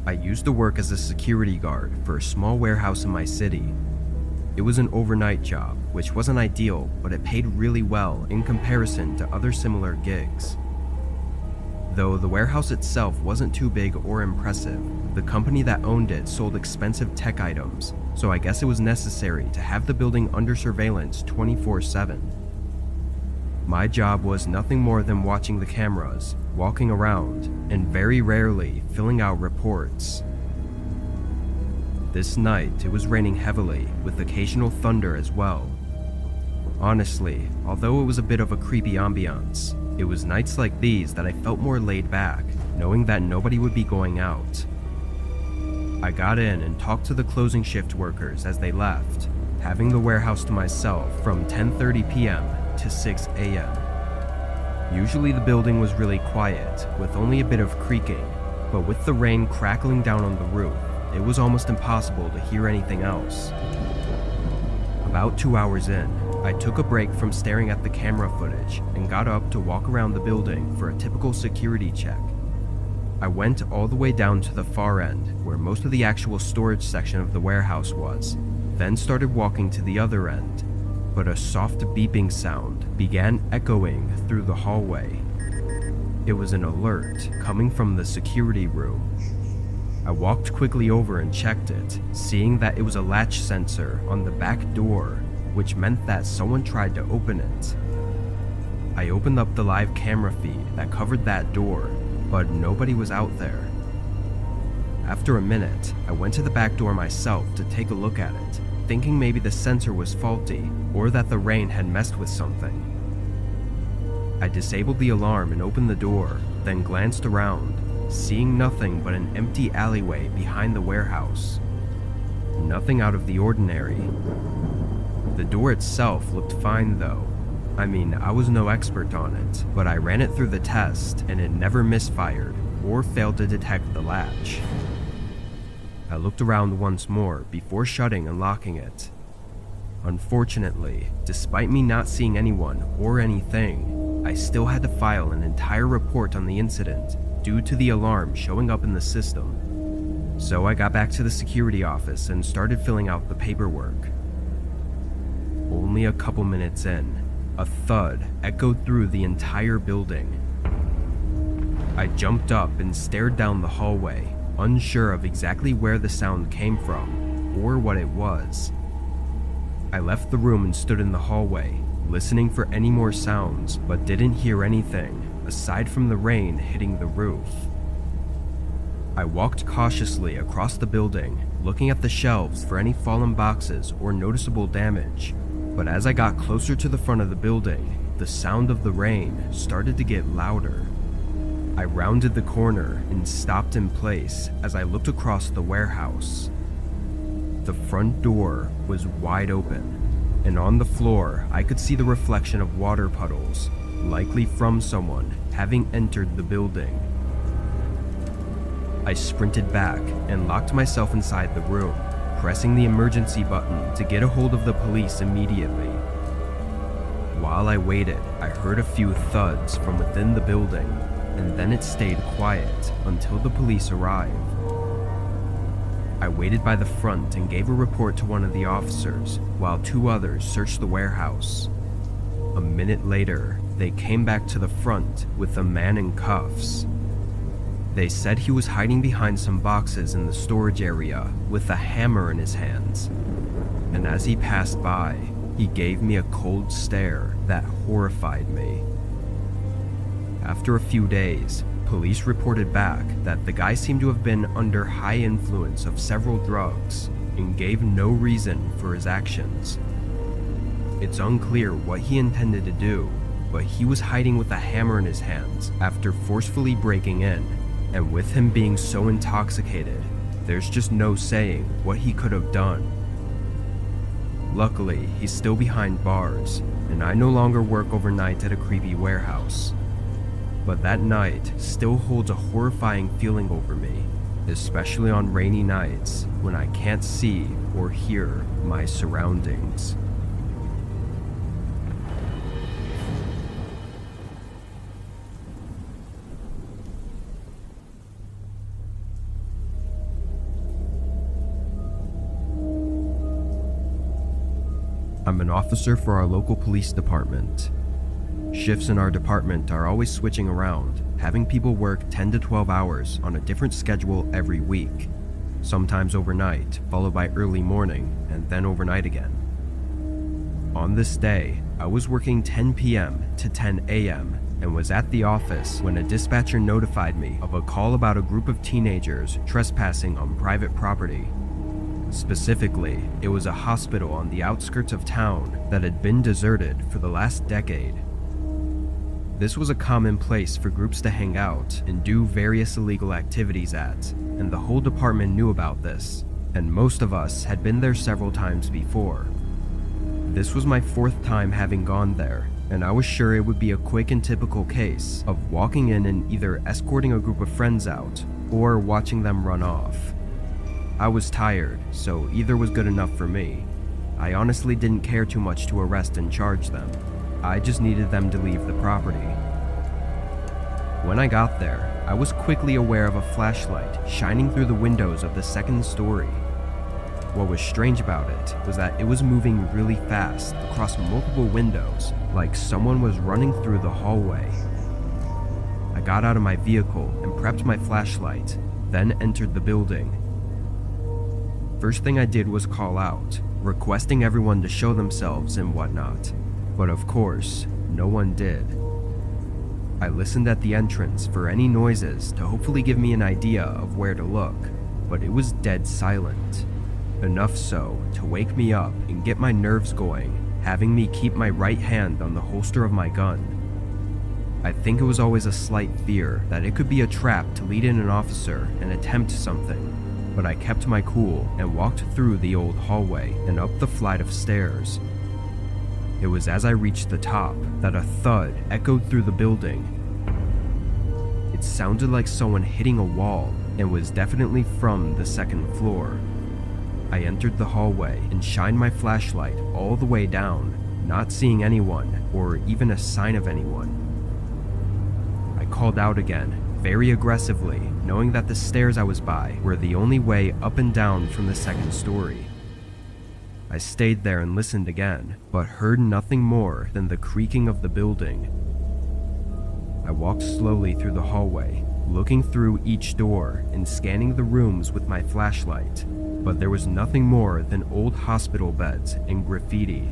I used to work as a security guard for a small warehouse in my city. It was an overnight job, which wasn't ideal, but it paid really well in comparison to other similar gigs. Though the warehouse itself wasn't too big or impressive, the company that owned it sold expensive tech items, so I guess it was necessary to have the building under surveillance 24/7. My job was nothing more than watching the cameras, walking around, and very rarely filling out reports. This night, it was raining heavily, with occasional thunder as well. Honestly, although it was a bit of a creepy ambiance, it was nights like these that I felt more laid back, knowing that nobody would be going out. I got in and talked to the closing shift workers as they left, having the warehouse to myself from 10:30 p.m. to 6 a.m. Usually the building was really quiet, with only a bit of creaking, but with the rain crackling down on the roof, it was almost impossible to hear anything else. About 2 hours in, I took a break from staring at the camera footage and got up to walk around the building for a typical security check. I went all the way down to the far end, where most of the actual storage section of the warehouse was, then started walking to the other end, but a soft beeping sound began echoing through the hallway. It was an alert coming from the security room. I walked quickly over and checked it, seeing that it was a latch sensor on the back door, which meant that someone tried to open it. I opened up the live camera feed that covered that door, but nobody was out there. After a minute, I went to the back door myself to take a look at it, thinking maybe the sensor was faulty or that the rain had messed with something. I disabled the alarm and opened the door, then glanced around, seeing nothing but an empty alleyway behind the warehouse. Nothing out of the ordinary. The door itself looked fine though. I mean, I was no expert on it, but I ran it through the test and it never misfired or failed to detect the latch. I looked around once more before shutting and locking it. Unfortunately, despite me not seeing anyone or anything, I still had to file an entire report on the incident due to the alarm showing up in the system. So I got back to the security office and started filling out the paperwork. Only a couple minutes in, a thud echoed through the entire building. I jumped up and stared down the hallway, unsure of exactly where the sound came from or what it was. I left the room and stood in the hallway, listening for any more sounds, but didn't hear anything aside from the rain hitting the roof. I walked cautiously across the building, looking at the shelves for any fallen boxes or noticeable damage. But as I got closer to the front of the building, the sound of the rain started to get louder. I rounded the corner and stopped in place as I looked across the warehouse. The front door was wide open, and on the floor I could see the reflection of water puddles, likely from someone having entered the building. I sprinted back and locked myself inside the room, pressing the emergency button to get a hold of the police immediately. While I waited, I heard a few thuds from within the building, and then it stayed quiet until the police arrived. I waited by the front and gave a report to one of the officers, while two others searched the warehouse. A minute later, they came back to the front with a man in cuffs. They said he was hiding behind some boxes in the storage area with a hammer in his hands. And as he passed by, he gave me a cold stare that horrified me. After a few days, police reported back that the guy seemed to have been under high influence of several drugs and gave no reason for his actions. It's unclear what he intended to do, but he was hiding with a hammer in his hands after forcefully breaking in. And with him being so intoxicated, there's just no saying what he could have done. Luckily, he's still behind bars, and I no longer work overnight at a creepy warehouse. But that night still holds a horrifying feeling over me, especially on rainy nights when I can't see or hear my surroundings. I'm an officer for our local police department. Shifts in our department are always switching around, having people work 10 to 12 hours on a different schedule every week, sometimes overnight, followed by early morning, and then overnight again. On this day, I was working 10 p.m. to 10 a.m. and was at the office when a dispatcher notified me of a call about a group of teenagers trespassing on private property. Specifically, it was a hospital on the outskirts of town that had been deserted for the last decade. This was a common place for groups to hang out and do various illegal activities at, and the whole department knew about this, and most of us had been there several times before. This was my fourth time having gone there, and I was sure it would be a quick and typical case of walking in and either escorting a group of friends out or watching them run off. I was tired, so either was good enough for me. I honestly didn't care too much to arrest and charge them. I just needed them to leave the property. When I got there, I was quickly aware of a flashlight shining through the windows of the second story. What was strange about it was that it was moving really fast across multiple windows, like someone was running through the hallway. I got out of my vehicle and prepped my flashlight, then entered the building. First thing I did was call out, requesting everyone to show themselves and whatnot, but of course, no one did. I listened at the entrance for any noises to hopefully give me an idea of where to look, but it was dead silent. Enough so to wake me up and get my nerves going, having me keep my right hand on the holster of my gun. I think it was always a slight fear that it could be a trap to lead in an officer and attempt something, but I kept my cool and walked through the old hallway and up the flight of stairs. It was as I reached the top that a thud echoed through the building. It sounded like someone hitting a wall and was definitely from the second floor. I entered the hallway and shined my flashlight all the way down, not seeing anyone or even a sign of anyone. I called out again, very aggressively, knowing that the stairs I was by were the only way up and down from the second story. I stayed there and listened again, but heard nothing more than the creaking of the building. I walked slowly through the hallway, looking through each door and scanning the rooms with my flashlight, but there was nothing more than old hospital beds and graffiti.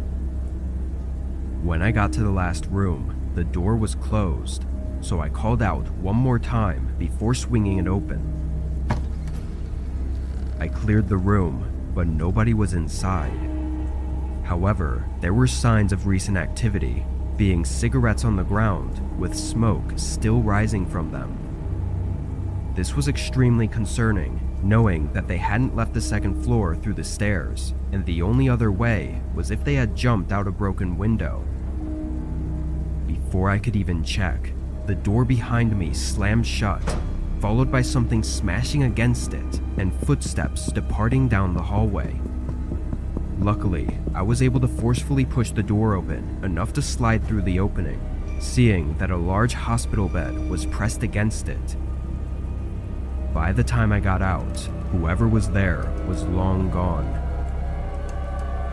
When I got to the last room, the door was closed, so I called out one more time before swinging it open. I cleared the room, but nobody was inside. However, there were signs of recent activity, being cigarettes on the ground with smoke still rising from them. This was extremely concerning, knowing that they hadn't left the second floor through the stairs, and the only other way was if they had jumped out a broken window. Before I could even check, the door behind me slammed shut, followed by something smashing against it and footsteps departing down the hallway. Luckily, I was able to forcefully push the door open enough to slide through the opening, seeing that a large hospital bed was pressed against it. By the time I got out, whoever was there was long gone.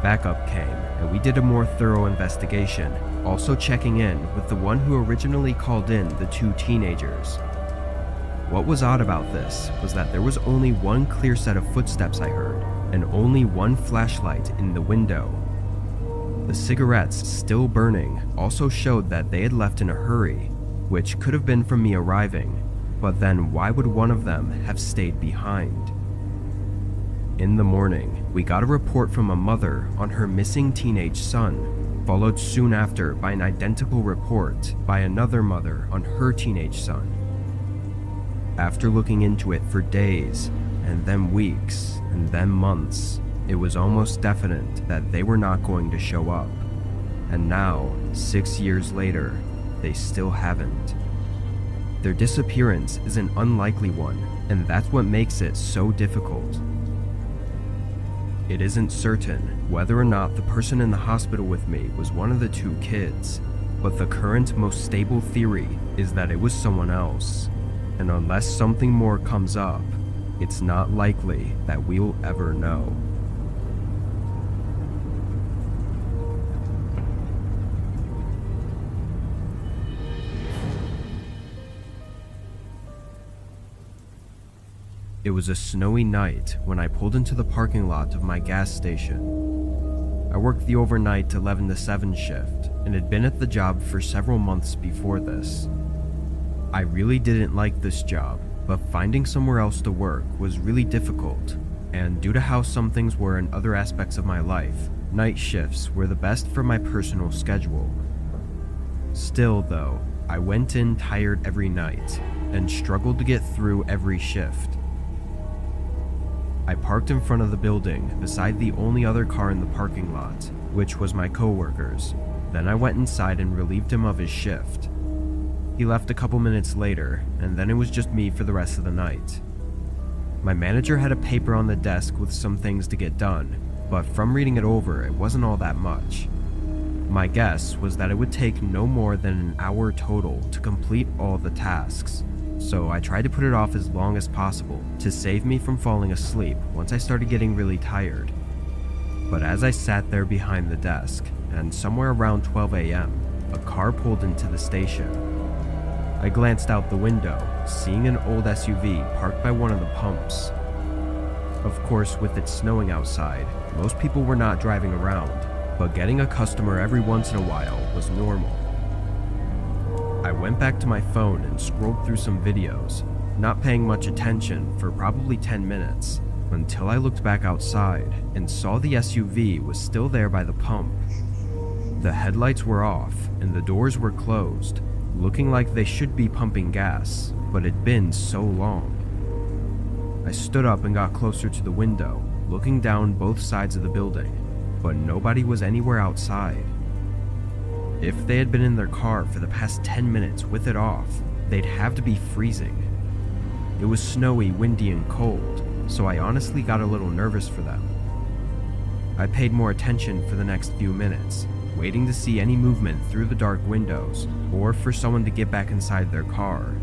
Backup came, and we did a more thorough investigation, also checking in with the one who originally called in the two teenagers. What was odd about this was that there was only one clear set of footsteps I heard, and only one flashlight in the window. The cigarettes still burning also showed that they had left in a hurry, which could have been from me arriving, but then why would one of them have stayed behind? In the morning, we got a report from a mother on her missing teenage son, followed soon after by an identical report by another mother on her teenage son. After looking into it for days, and then weeks, and then months, it was almost definite that they were not going to show up. And now, 6 years later, they still haven't. Their disappearance is an unlikely one, and that's what makes it so difficult. It isn't certain whether or not the person in the hospital with me was one of the two kids, but the current most stable theory is that it was someone else. And unless something more comes up, it's not likely that we'll ever know. It was a snowy night when I pulled into the parking lot of my gas station. I worked the overnight 11 to 7 shift and had been at the job for several months before this. I really didn't like this job, but finding somewhere else to work was really difficult, and due to how some things were in other aspects of my life, night shifts were the best for my personal schedule. Still though, I went in tired every night and struggled to get through every shift. I parked in front of the building beside the only other car in the parking lot, which was my coworker's. Then I went inside and relieved him of his shift. He left a couple minutes later, and then it was just me for the rest of the night. My manager had a paper on the desk with some things to get done, but from reading it over, it wasn't all that much. My guess was that it would take no more than an hour total to complete all the tasks, so I tried to put it off as long as possible to save me from falling asleep once I started getting really tired. But as I sat there behind the desk, and somewhere around 12 a.m., a car pulled into the station. I glanced out the window, seeing an old SUV parked by one of the pumps. Of course, with it snowing outside, most people were not driving around, but getting a customer every once in a while was normal. I went back to my phone and scrolled through some videos, not paying much attention for probably 10 minutes, until I looked back outside and saw the SUV was still there by the pump. The headlights were off and the doors were closed, looking like they should be pumping gas, but it'd been so long. I stood up and got closer to the window, looking down both sides of the building, but nobody was anywhere outside. If they had been in their car for the past 10 minutes with it off, they'd have to be freezing. It was snowy, windy, and cold, so I honestly got a little nervous for them. I paid more attention for the next few minutes, waiting to see any movement through the dark windows or for someone to get back inside their car,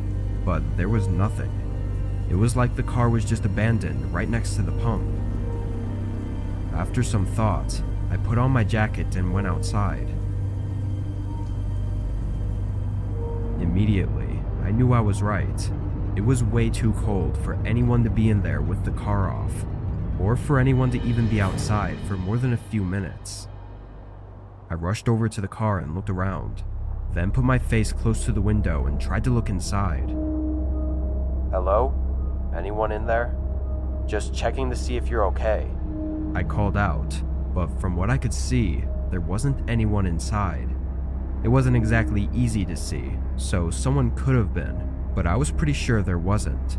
but there was nothing. It was like the car was just abandoned right next to the pump. After some thought, I put on my jacket and went outside. Immediately, I knew I was right. It was way too cold for anyone to be in there with the car off, or for anyone to even be outside for more than a few minutes. I rushed over to the car and looked around, then put my face close to the window and tried to look inside. "Hello? Anyone in there? Just checking to see if you're okay," I called out, but from what I could see, there wasn't anyone inside. It wasn't exactly easy to see, so someone could have been, but I was pretty sure there wasn't.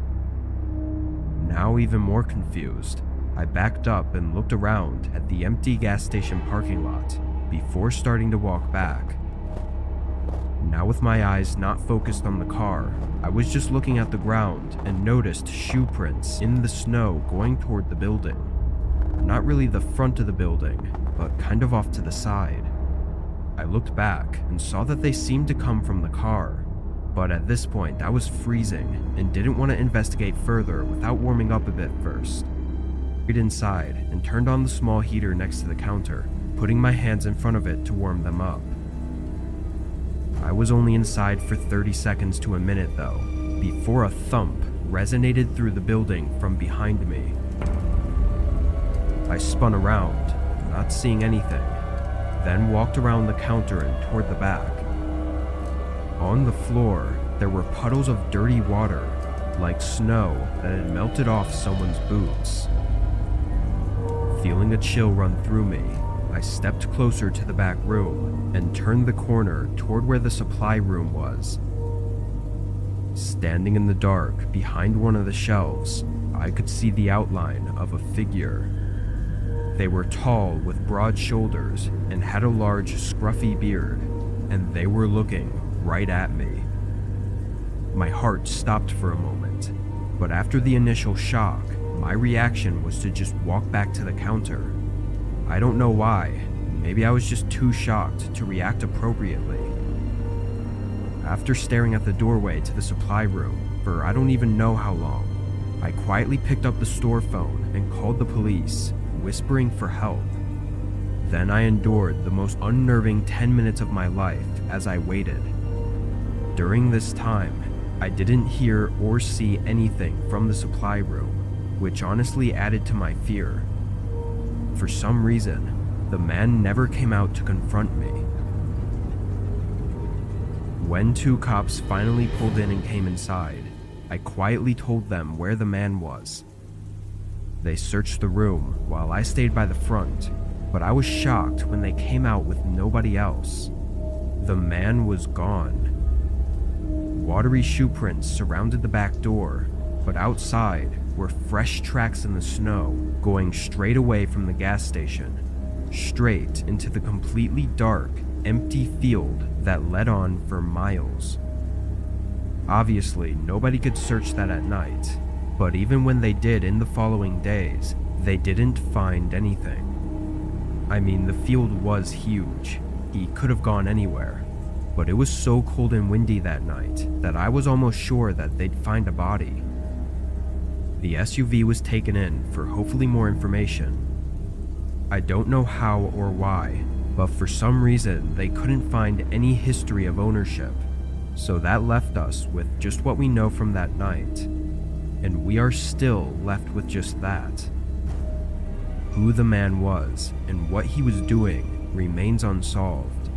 Now even more confused, I backed up and looked around at the empty gas station parking lot before starting to walk back. Now with my eyes not focused on the car, I was just looking at the ground and noticed shoe prints in the snow going toward the building. Not really the front of the building, but kind of off to the side. I looked back and saw that they seemed to come from the car, but at this point I was freezing and didn't want to investigate further without warming up a bit first. I went inside and turned on the small heater next to the counter, putting my hands in front of it to warm them up. I was only inside for 30 seconds to a minute though, before a thump resonated through the building from behind me. I spun around, not seeing anything, then walked around the counter and toward the back. On the floor, there were puddles of dirty water, like snow that had melted off someone's boots. Feeling a chill run through me, I stepped closer to the back room and turned the corner toward where the supply room was. Standing in the dark behind one of the shelves, I could see the outline of a figure. They were tall with broad shoulders and had a large scruffy beard, and they were looking right at me. My heart stopped for a moment, but after the initial shock, my reaction was to just walk back to the counter. I don't know why, maybe I was just too shocked to react appropriately. After staring at the doorway to the supply room for I don't even know how long, I quietly picked up the store phone and called the police, whispering for help. Then I endured the most unnerving 10 minutes of my life as I waited. During this time, I didn't hear or see anything from the supply room, which honestly added to my fear. For some reason, the man never came out to confront me. When 2 cops finally pulled in and came inside, I quietly told them where the man was. They searched the room while I stayed by the front, but I was shocked when they came out with nobody else. The man was gone. Watery shoe prints surrounded the back door, but outside were fresh tracks in the snow going straight away from the gas station, straight into the completely dark, empty field that led on for miles. Obviously, nobody could search that at night, but even when they did in the following days, they didn't find anything. I mean, the field was huge. He could have gone anywhere, but it was so cold and windy that night that I was almost sure that they'd find a body. The SUV was taken in for hopefully more information. I don't know how or why, but for some reason they couldn't find any history of ownership, so that left us with just what we know from that night, and we are still left with just that. Who the man was and what he was doing remains unsolved,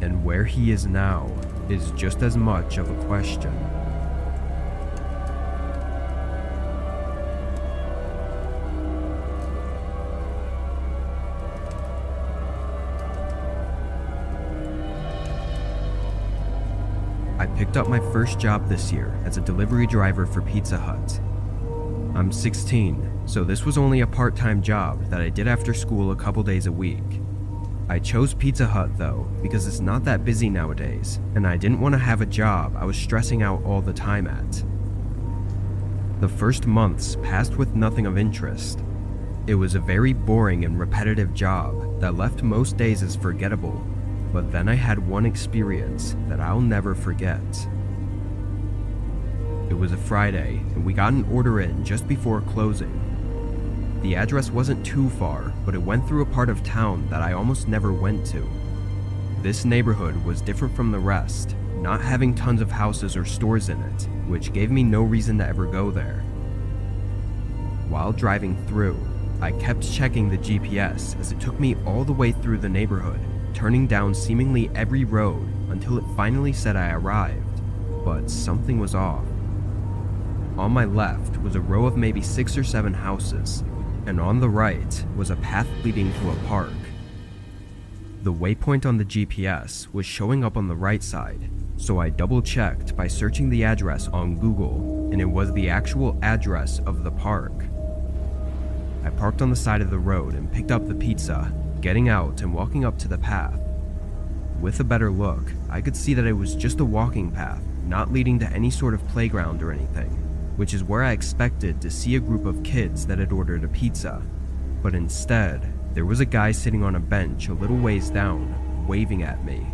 and where he is now is just as much of a question. I picked up my first job this year as a delivery driver for Pizza Hut. I'm 16, so this was only a part-time job that I did after school a couple days a week. I chose Pizza Hut though because it's not that busy nowadays, and I didn't want to have a job I was stressing out all the time at. The first months passed with nothing of interest. It was a very boring and repetitive job that left most days as forgettable. But then I had one experience that I'll never forget. It was a Friday, and we got an order in just before closing. The address wasn't too far, but it went through a part of town that I almost never went to. This neighborhood was different from the rest, not having tons of houses or stores in it, which gave me no reason to ever go there. While driving through, I kept checking the GPS as it took me all the way through the neighborhood, turning down seemingly every road until it finally said I arrived, but something was off. On my left was a row of maybe 6 or 7 houses, and on the right was a path leading to a park. The waypoint on the GPS was showing up on the right side, so I double-checked by searching the address on Google, and it was the actual address of the park. I parked on the side of the road and picked up the pizza, getting out and walking up to the path. With a better look, I could see that it was just a walking path, not leading to any sort of playground or anything, which is where I expected to see a group of kids that had ordered a pizza. But instead, there was a guy sitting on a bench a little ways down, waving at me.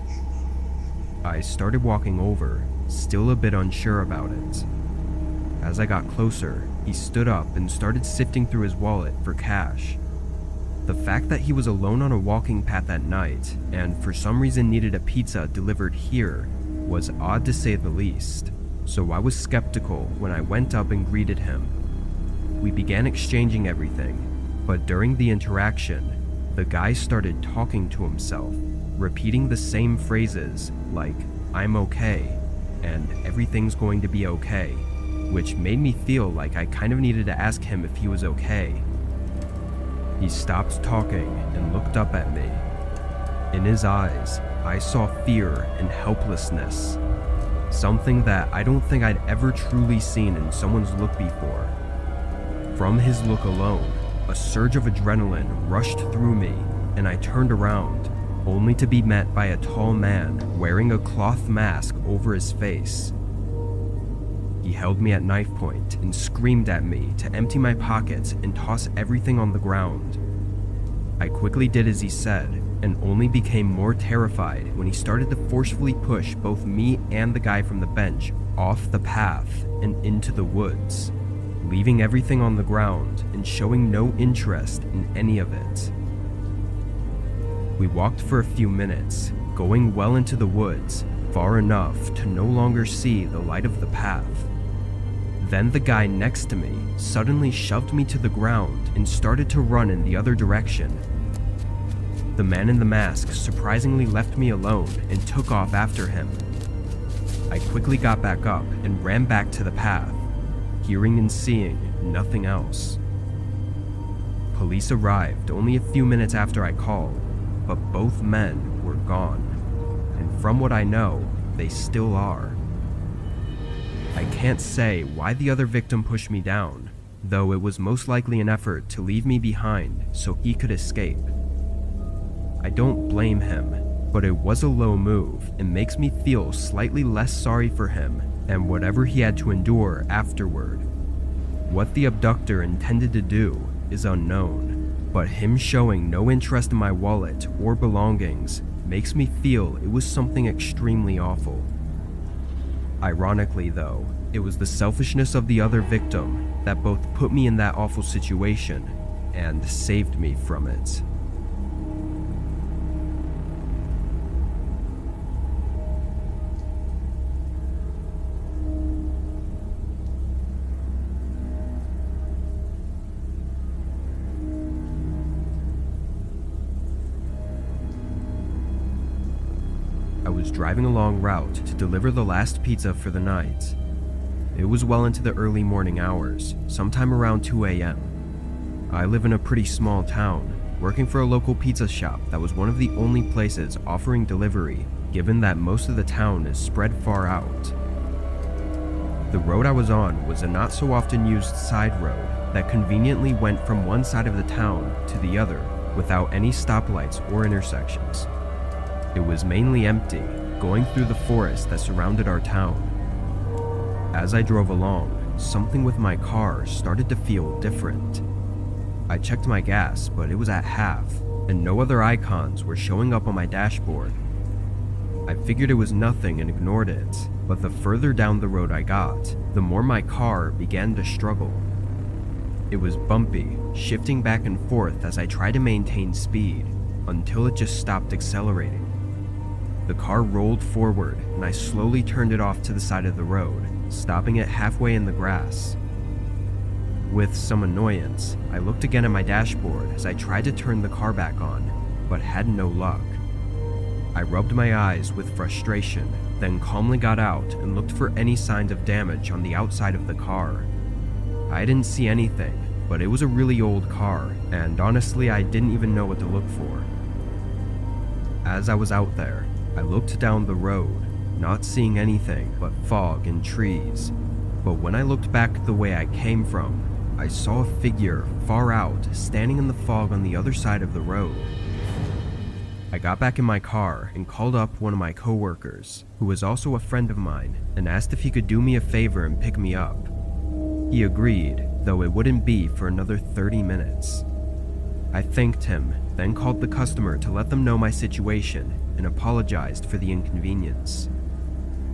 I started walking over, still a bit unsure about it. As I got closer, he stood up and started sifting through his wallet for cash. The fact that he was alone on a walking path at night, and for some reason needed a pizza delivered here, was odd to say the least, so I was skeptical when I went up and greeted him. We began exchanging everything, but during the interaction, the guy started talking to himself, repeating the same phrases like, "I'm okay," and "everything's going to be okay," which made me feel like I kind of needed to ask him if he was okay. He stopped talking and looked up at me. In his eyes, I saw fear and helplessness, something that I don't think I'd ever truly seen in someone's look before. From his look alone, a surge of adrenaline rushed through me, and I turned around, only to be met by a tall man wearing a cloth mask over his face. He held me at knife point and screamed at me to empty my pockets and toss everything on the ground. I quickly did as he said, and only became more terrified when he started to forcefully push both me and the guy from the bench off the path and into the woods, leaving everything on the ground and showing no interest in any of it. We walked for a few minutes, going well into the woods, far enough to no longer see the light of the path. Then the guy next to me suddenly shoved me to the ground and started to run in the other direction. The man in the mask surprisingly left me alone and took off after him. I quickly got back up and ran back to the path, hearing and seeing nothing else. Police arrived only a few minutes after I called, but both men were gone, and from what I know, they still are. I can't say why the other victim pushed me down, though it was most likely an effort to leave me behind so he could escape. I don't blame him, but it was a low move and makes me feel slightly less sorry for him and whatever he had to endure afterward. What the abductor intended to do is unknown, but him showing no interest in my wallet or belongings makes me feel it was something extremely awful. Ironically though, it was the selfishness of the other victim that both put me in that awful situation and saved me from it. I was driving a long route to deliver the last pizza for the night. It was well into the early morning hours, sometime around 2 a.m. I live in a pretty small town, working for a local pizza shop that was one of the only places offering delivery, given that most of the town is spread far out. The road I was on was a not so often used side road that conveniently went from one side of the town to the other without any stoplights or intersections. It was mainly empty, going through the forest that surrounded our town. As I drove along, something with my car started to feel different. I checked my gas, but it was at half, and no other icons were showing up on my dashboard. I figured it was nothing and ignored it, but the further down the road I got, the more my car began to struggle. It was bumpy, shifting back and forth as I tried to maintain speed, until it just stopped accelerating. The car rolled forward, and I slowly turned it off to the side of the road, stopping it halfway in the grass. With some annoyance, I looked again at my dashboard as I tried to turn the car back on, but had no luck. I rubbed my eyes with frustration, then calmly got out and looked for any signs of damage on the outside of the car. I didn't see anything, but it was a really old car, and honestly I didn't even know what to look for. As I was out there, I looked down the road, not seeing anything but fog and trees, but when I looked back the way I came from, I saw a figure far out standing in the fog on the other side of the road. I got back in my car and called up one of my coworkers, who was also a friend of mine, and asked if he could do me a favor and pick me up. He agreed, though it wouldn't be for another 30 minutes. I thanked him, then called the customer to let them know my situation and apologized for the inconvenience.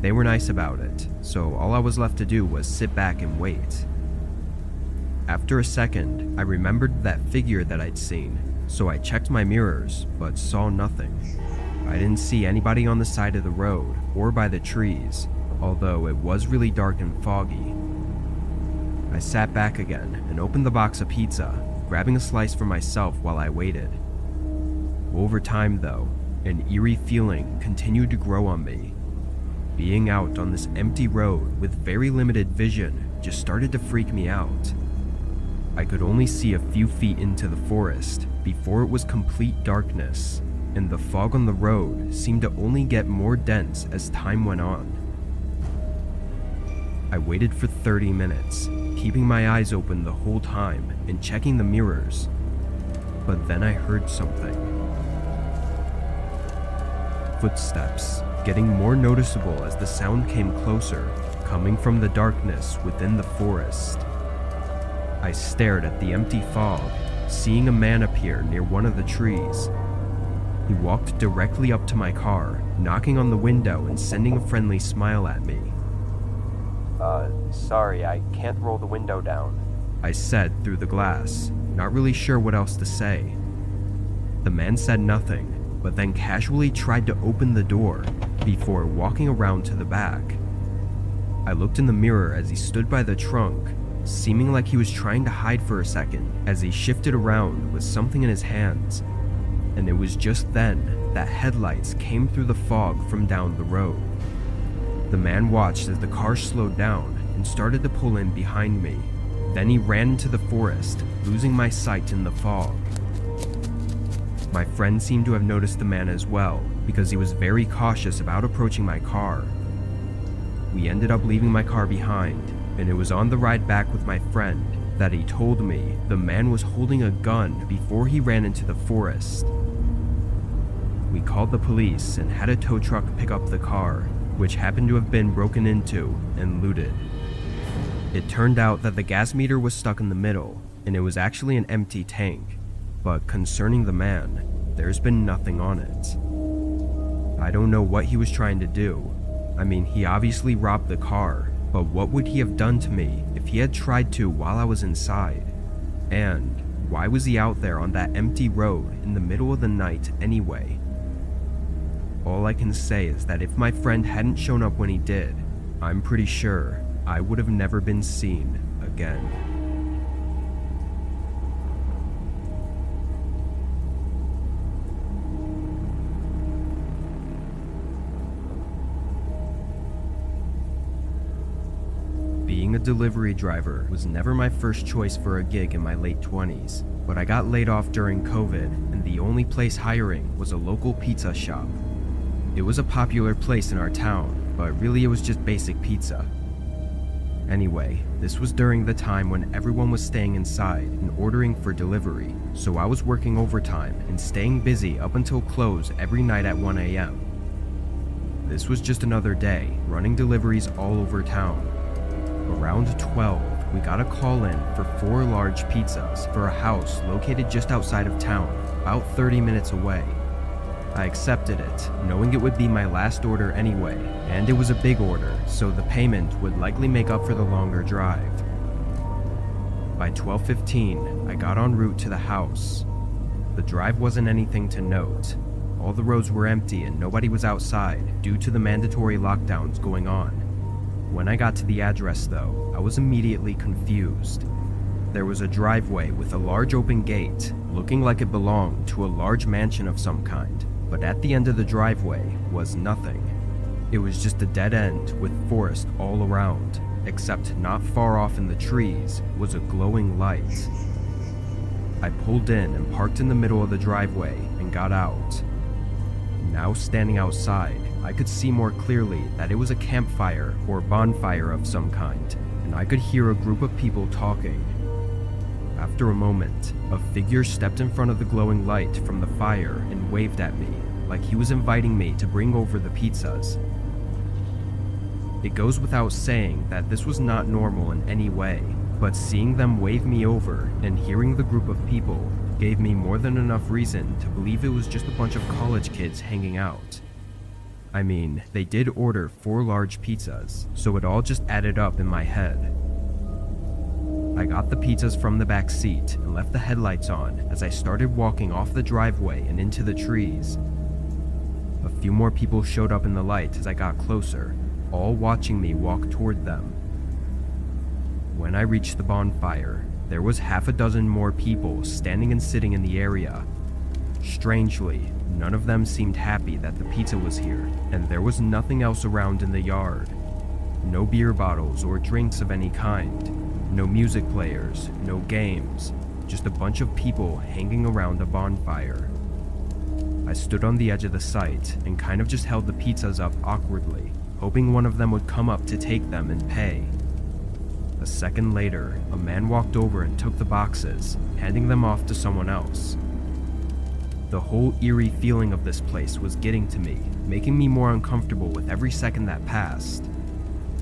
They were nice about it, so all I was left to do was sit back and wait. After a second, I remembered that figure that I'd seen, so I checked my mirrors, but saw nothing. I didn't see anybody on the side of the road or by the trees, although it was really dark and foggy. I sat back again and opened the box of pizza, grabbing a slice for myself while I waited. Over time though, an eerie feeling continued to grow on me. Being out on this empty road with very limited vision just started to freak me out. I could only see a few feet into the forest before it was complete darkness, and the fog on the road seemed to only get more dense as time went on. I waited for 30 minutes, keeping my eyes open the whole time and checking the mirrors, but then I heard something. Footsteps, getting more noticeable as the sound came closer, coming from the darkness within the forest. I stared at the empty fog, seeing a man appear near one of the trees. He walked directly up to my car, knocking on the window and sending a friendly smile at me. Sorry, I can't roll the window down, I said through the glass, not really sure what else to say. The man said nothing, but then casually tried to open the door before walking around to the back. I looked in the mirror as he stood by the trunk, seeming like he was trying to hide for a second as he shifted around with something in his hands. And it was just then that headlights came through the fog from down the road. The man watched as the car slowed down and started to pull in behind me. Then he ran into the forest, losing my sight in the fog. My friend seemed to have noticed the man as well, because he was very cautious about approaching my car. We ended up leaving my car behind, and it was on the ride back with my friend that he told me the man was holding a gun before he ran into the forest. We called the police and had a tow truck pick up the car, which happened to have been broken into and looted. It turned out that the gas meter was stuck in the middle, and it was actually an empty tank. But concerning the man, there's been nothing on it. I don't know what he was trying to do. I mean, he obviously robbed the car, but what would he have done to me if he had tried to while I was inside? And why was he out there on that empty road in the middle of the night anyway? All I can say is that if my friend hadn't shown up when he did, I'm pretty sure I would have never been seen again. Being a delivery driver was never my first choice for a gig in my late 20s, but I got laid off during COVID, and the only place hiring was a local pizza shop. It was a popular place in our town, but really it was just basic pizza. Anyway, this was during the time when everyone was staying inside and ordering for delivery, so I was working overtime and staying busy up until close every night at 1 a.m. This was just another day, running deliveries all over town. Around 12, we got a call in for 4 large pizzas for a house located just outside of town, about 30 minutes away. I accepted it, knowing it would be my last order anyway, and it was a big order, so the payment would likely make up for the longer drive. By 12:15, I got en route to the house. The drive wasn't anything to note. All the roads were empty and nobody was outside due to the mandatory lockdowns going on. When I got to the address though, I was immediately confused. There was a driveway with a large open gate, looking like it belonged to a large mansion of some kind. But at the end of the driveway was nothing. It was just a dead end with forest all around, except not far off in the trees was a glowing light. I pulled in and parked in the middle of the driveway and got out. Now standing outside, I could see more clearly that it was a campfire or bonfire of some kind, and I could hear a group of people talking. After a moment, a figure stepped in front of the glowing light from the fire and waved at me, like he was inviting me to bring over the pizzas. It goes without saying that this was not normal in any way, but seeing them wave me over and hearing the group of people gave me more than enough reason to believe it was just a bunch of college kids hanging out. I mean, they did order 4 large pizzas, so it all just added up in my head. I got the pizzas from the back seat and left the headlights on as I started walking off the driveway and into the trees. A few more people showed up in the light as I got closer, all watching me walk toward them. When I reached the bonfire, there was half a dozen more people standing and sitting in the area. Strangely, none of them seemed happy that the pizza was here, and there was nothing else around in the yard. No beer bottles or drinks of any kind. No music players, no games, just a bunch of people hanging around a bonfire. I stood on the edge of the site and kind of just held the pizzas up awkwardly, hoping one of them would come up to take them and pay. A second later, a man walked over and took the boxes, handing them off to someone else. The whole eerie feeling of this place was getting to me, making me more uncomfortable with every second that passed.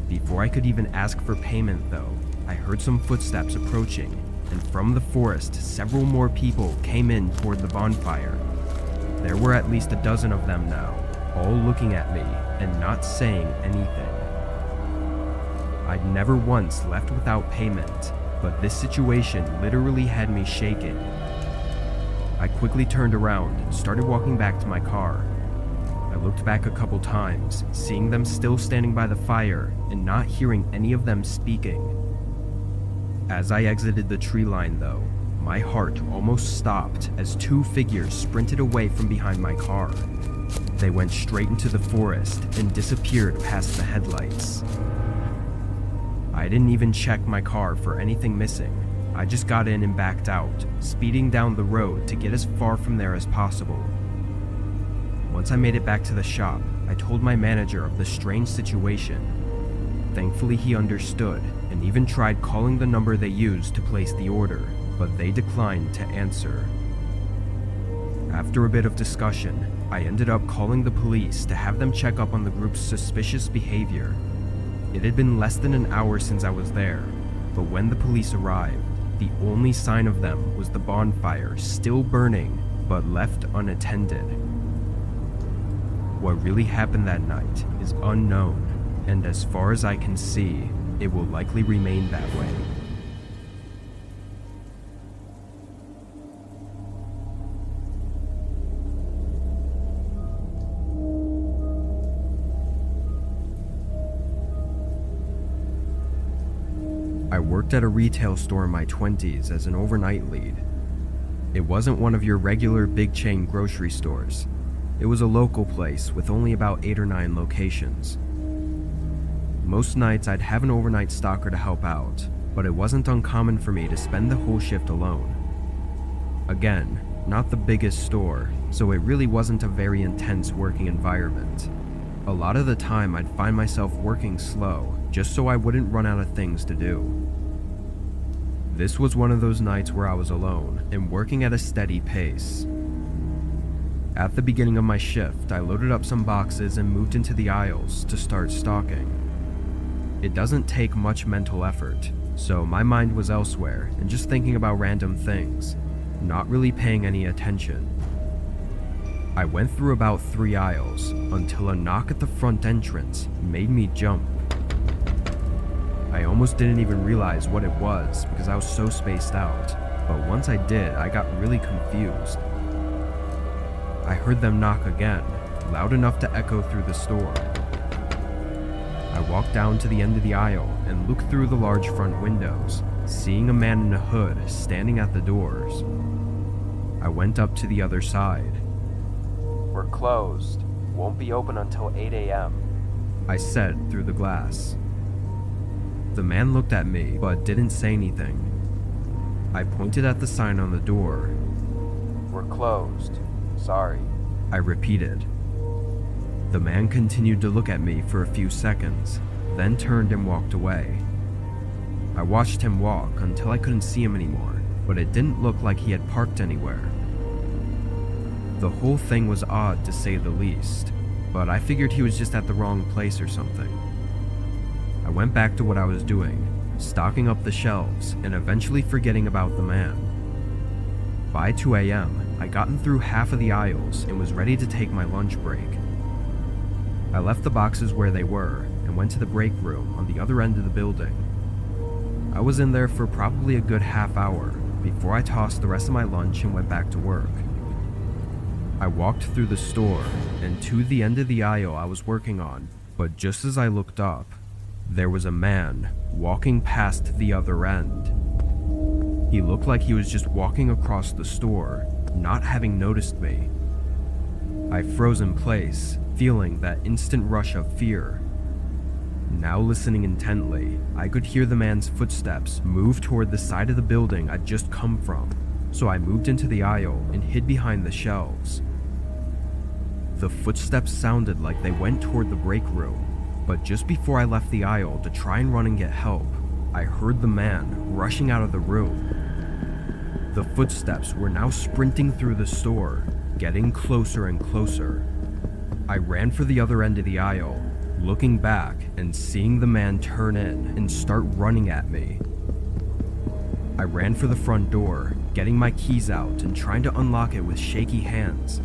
Before I could even ask for payment though, I heard some footsteps approaching, and from the forest, several more people came in toward the bonfire. There were at least a dozen of them now, all looking at me and not saying anything. I'd never once left without payment, but this situation literally had me shaking. I quickly turned around and started walking back to my car. I looked back a couple times, seeing them still standing by the fire and not hearing any of them speaking. As I exited the tree line though, my heart almost stopped as two figures sprinted away from behind my car. They went straight into the forest and disappeared past the headlights. I didn't even check my car for anything missing. I just got in and backed out, speeding down the road to get as far from there as possible. Once I made it back to the shop, I told my manager of the strange situation. Thankfully, he understood and even tried calling the number they used to place the order, but they declined to answer. After a bit of discussion, I ended up calling the police to have them check up on the group's suspicious behavior. It had been less than an hour since I was there, but when the police arrived, the only sign of them was the bonfire still burning but left unattended. What really happened that night is unknown, and as far as I can see, it will likely remain that way. I worked at a retail store in my 20s as an overnight lead. It wasn't one of your regular big chain grocery stores. It was a local place with only about 8 or 9 locations. Most nights I'd have an overnight stalker to help out, but it wasn't uncommon for me to spend the whole shift alone. Again, not the biggest store, so it really wasn't a very intense working environment. A lot of the time I'd find myself working slow, just so I wouldn't run out of things to do. This was one of those nights where I was alone and working at a steady pace. At the beginning of my shift, I loaded up some boxes and moved into the aisles to start stocking. It doesn't take much mental effort, so my mind was elsewhere and just thinking about random things, not really paying any attention. I went through about 3 aisles until a knock at the front entrance made me jump. I almost didn't even realize what it was because I was so spaced out, but once I did, I got really confused. I heard them knock again, loud enough to echo through the store. I walked down to the end of the aisle and looked through the large front windows, seeing a man in a hood standing at the doors. I went up to the other side. "We're closed. Won't be open until 8 a.m., I said through the glass. The man looked at me but didn't say anything. I pointed at the sign on the door. "We're closed. Sorry," I repeated. The man continued to look at me for a few seconds, then turned and walked away. I watched him walk until I couldn't see him anymore, but it didn't look like he had parked anywhere. The whole thing was odd to say the least, but I figured he was just at the wrong place or something. I went back to what I was doing, stocking up the shelves and eventually forgetting about the man. By 2 a.m., I'd gotten through half of the aisles and was ready to take my lunch break. I left the boxes where they were and went to the break room on the other end of the building. I was in there for probably a good half hour before I tossed the rest of my lunch and went back to work. I walked through the store and to the end of the aisle I was working on, but just as I looked up, there was a man walking past the other end. He looked like he was just walking across the store, not having noticed me. I froze in place, feeling that instant rush of fear. Now listening intently, I could hear the man's footsteps move toward the side of the building I'd just come from, so I moved into the aisle and hid behind the shelves. The footsteps sounded like they went toward the break room, but just before I left the aisle to try and run and get help, I heard the man rushing out of the room. The footsteps were now sprinting through the store, getting closer and closer. I ran for the other end of the aisle, looking back and seeing the man turn in and start running at me. I ran for the front door, getting my keys out and trying to unlock it with shaky hands.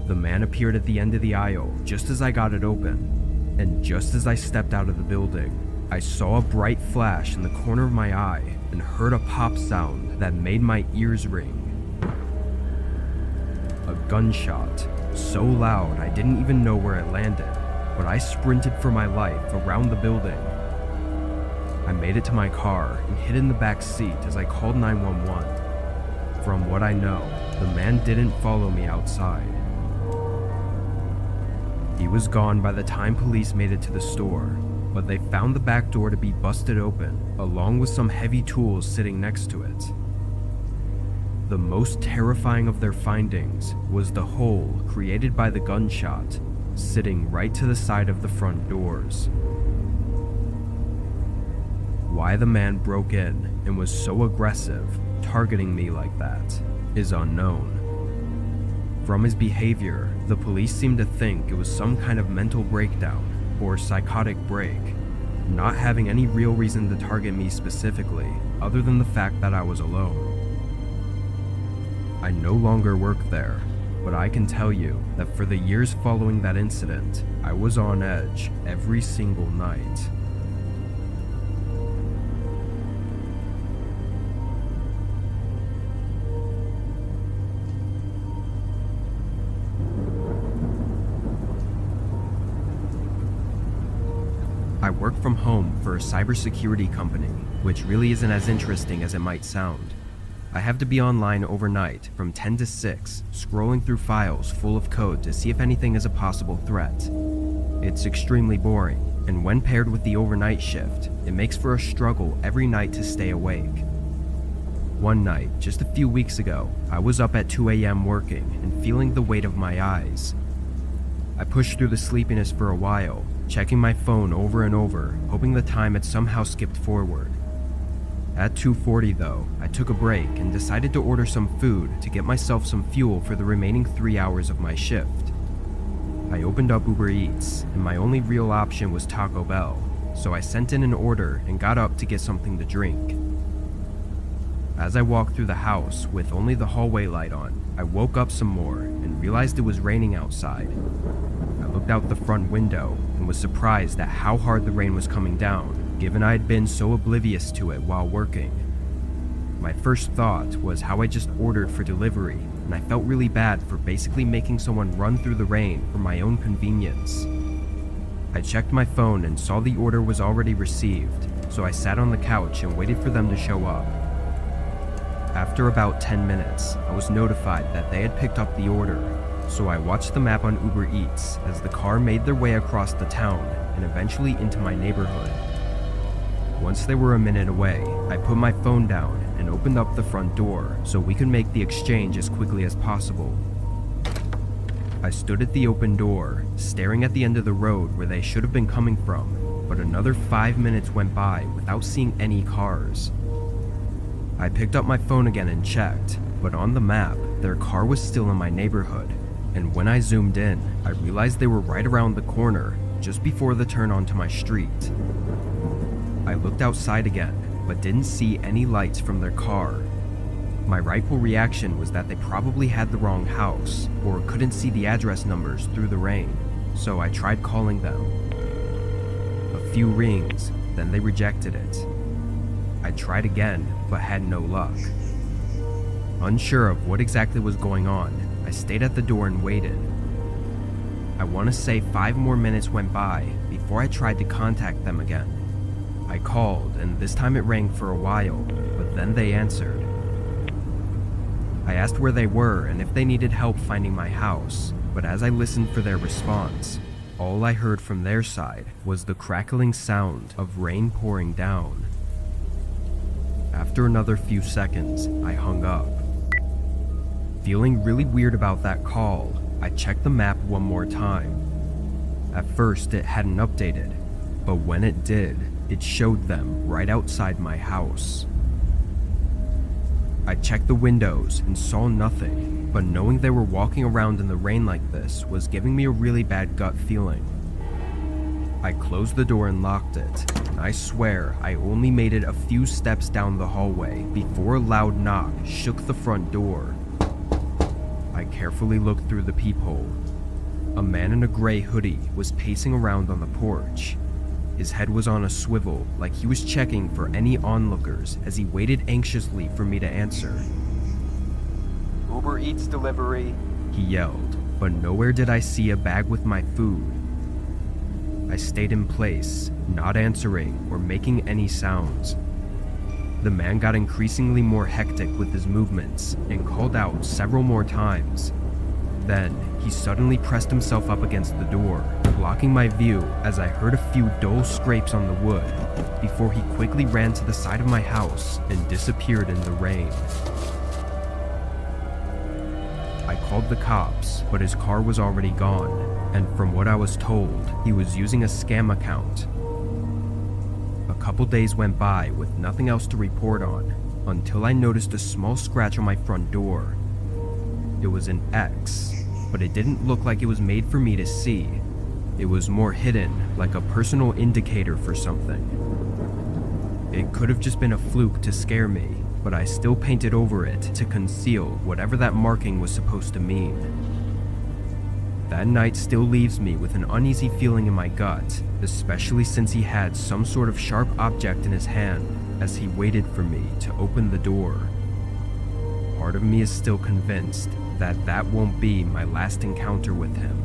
The man appeared at the end of the aisle just as I got it open, and just as I stepped out of the building, I saw a bright flash in the corner of my eye and heard a pop sound that made my ears ring. A gunshot so loud I didn't even know where it landed, but I sprinted for my life around the building. I made it to my car and hid in the back seat as I called 911. From what I know, the man didn't follow me outside. He was gone by the time police made it to the store, but they found the back door to be busted open, along with some heavy tools sitting next to it. The most terrifying of their findings was the hole created by the gunshot, sitting right to the side of the front doors. Why the man broke in and was so aggressive, targeting me like that, is unknown. From his behavior, the police seemed to think it was some kind of mental breakdown or psychotic break, not having any real reason to target me specifically, other than the fact that I was alone. I no longer work there, but I can tell you that for the years following that incident, I was on edge every single night. I work from home for a cybersecurity company, which really isn't as interesting as it might sound. I have to be online overnight from 10 to 6, scrolling through files full of code to see if anything is a possible threat. It's extremely boring, and when paired with the overnight shift, it makes for a struggle every night to stay awake. One night, just a few weeks ago, I was up at 2 a.m. working and feeling the weight of my eyes. I pushed through the sleepiness for a while, checking my phone over and over, hoping the time had somehow skipped forward. At 2:40 though, I took a break and decided to order some food to get myself some fuel for the remaining 3 hours of my shift. I opened up Uber Eats, and my only real option was Taco Bell, so I sent in an order and got up to get something to drink. As I walked through the house with only the hallway light on, I woke up some more and realized it was raining outside. I looked out the front window and was surprised at how hard the rain was coming down, given I had been so oblivious to it while working. My first thought was how I just ordered for delivery, and I felt really bad for basically making someone run through the rain for my own convenience. I checked my phone and saw the order was already received, so I sat on the couch and waited for them to show up. After about 10 minutes, I was notified that they had picked up the order, so I watched the map on Uber Eats as the car made their way across the town and eventually into my neighborhood. Once they were a minute away, I put my phone down and opened up the front door so we could make the exchange as quickly as possible. I stood at the open door, staring at the end of the road where they should have been coming from, but another 5 minutes went by without seeing any cars. I picked up my phone again and checked, but on the map, their car was still in my neighborhood, and when I zoomed in, I realized they were right around the corner, just before the turn onto my street. I looked outside again, but didn't see any lights from their car. My rightful reaction was that they probably had the wrong house, or couldn't see the address numbers through the rain, so I tried calling them. A few rings, then they rejected it. I tried again, but had no luck. Unsure of what exactly was going on, I stayed at the door and waited. I want to say 5 more minutes went by before I tried to contact them again. I called, and this time it rang for a while, but then they answered. I asked where they were and if they needed help finding my house, but as I listened for their response, all I heard from their side was the crackling sound of rain pouring down. After another few seconds, I hung up. Feeling really weird about that call, I checked the map one more time. At first, it hadn't updated, but when it did, it showed them right outside my house. I checked the windows and saw nothing, but knowing they were walking around in the rain like this was giving me a really bad gut feeling. I closed the door and locked it, and I swear I only made it a few steps down the hallway before a loud knock shook the front door. I carefully looked through the peephole. A man in a gray hoodie was pacing around on the porch. His head was on a swivel, like he was checking for any onlookers as he waited anxiously for me to answer. Uber Eats delivery, He yelled. but nowhere did I see a bag with my food. I stayed in place, not answering or making any sounds. The man got increasingly more hectic with his movements and called out several more times. Then, he suddenly pressed himself up against the door, blocking my view as I heard a few dull scrapes on the wood, before he quickly ran to the side of my house and disappeared in the rain. I called the cops, but his car was already gone, and from what I was told, he was using a scam account. A couple days went by with nothing else to report on, until I noticed a small scratch on my front door. It was an X, but it didn't look like it was made for me to see. It was more hidden, like a personal indicator for something. It could have just been a fluke to scare me, but I still painted over it to conceal whatever that marking was supposed to mean. That night still leaves me with an uneasy feeling in my gut, especially since he had some sort of sharp object in his hand as he waited for me to open the door. Part of me is still convinced that that won't be my last encounter with him.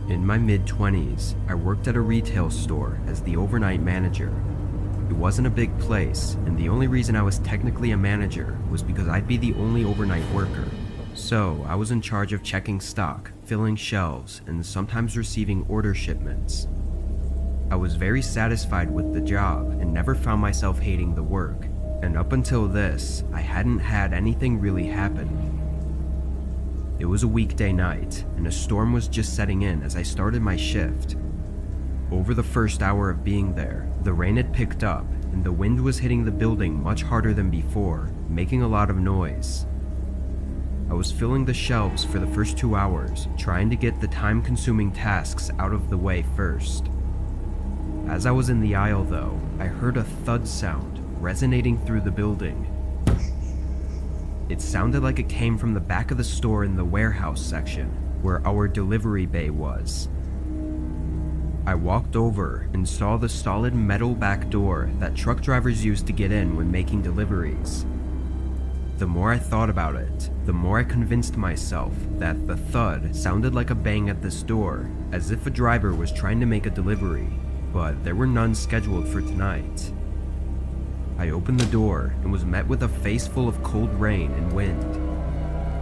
In my mid-20s, I worked at a retail store as the overnight manager. It wasn't a big place, and the only reason I was technically a manager was because I'd be the only overnight worker. So, I was in charge of checking stock, filling shelves, and sometimes receiving order shipments. I was very satisfied with the job and never found myself hating the work, and up until this, I hadn't had anything really happen. It was a weekday night, and a storm was just setting in as I started my shift. Over the first hour of being there, the rain had picked up, and the wind was hitting the building much harder than before, making a lot of noise. I was filling the shelves for the first 2 hours, trying to get the time-consuming tasks out of the way first. As I was in the aisle though, I heard a thud sound resonating through the building. It sounded like it came from the back of the store in the warehouse section, where our delivery bay was. I walked over and saw the solid metal back door that truck drivers use to get in when making deliveries. The more I thought about it, the more I convinced myself that the thud sounded like a bang at this door, as if a driver was trying to make a delivery, but there were none scheduled for tonight. I opened the door and was met with a face full of cold rain and wind.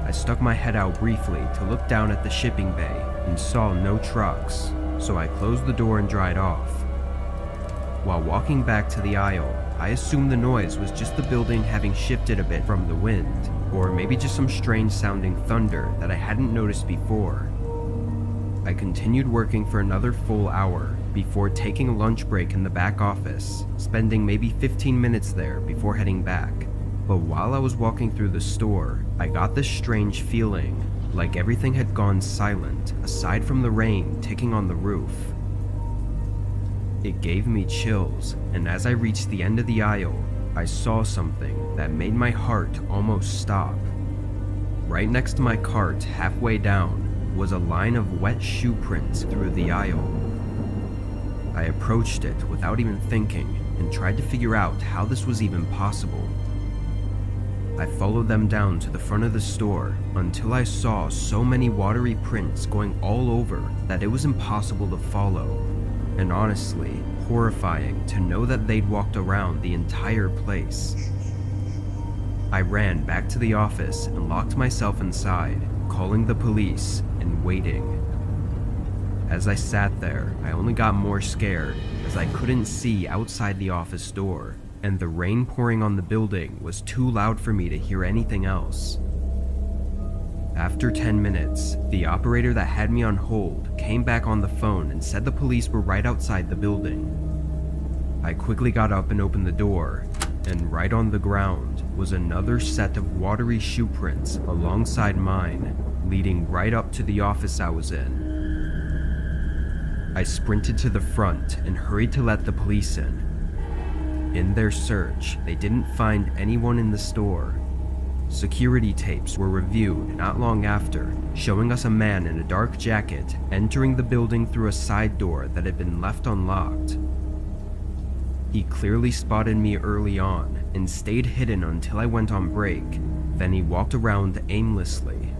I stuck my head out briefly to look down at the shipping bay and saw no trucks, so I closed the door and dried off. While walking back to the aisle, I assumed the noise was just the building having shifted a bit from the wind, or maybe just some strange sounding thunder that I hadn't noticed before. I continued working for another full hour before taking a lunch break in the back office, spending maybe 15 minutes there before heading back. But while I was walking through the store, I got this strange feeling, like everything had gone silent aside from the rain ticking on the roof. It gave me chills, and as I reached the end of the aisle, I saw something that made my heart almost stop. Right next to my cart, halfway down, was a line of wet shoe prints through the aisle. I approached it without even thinking and tried to figure out how this was even possible. I followed them down to the front of the store until I saw so many watery prints going all over that it was impossible to follow, and honestly, horrifying to know that they'd walked around the entire place. I ran back to the office and locked myself inside, calling the police and waiting. As I sat there, I only got more scared as I couldn't see outside the office door, and the rain pouring on the building was too loud for me to hear anything else. After 10 minutes, the operator that had me on hold came back on the phone and said the police were right outside the building. I quickly got up and opened the door, and right on the ground was another set of watery shoe prints alongside mine, leading right up to the office I was in. I sprinted to the front and hurried to let the police in. In their search, they didn't find anyone in the store. Security tapes were reviewed not long after, showing us a man in a dark jacket entering the building through a side door that had been left unlocked. He clearly spotted me early on and stayed hidden until I went on break, then he walked around aimlessly.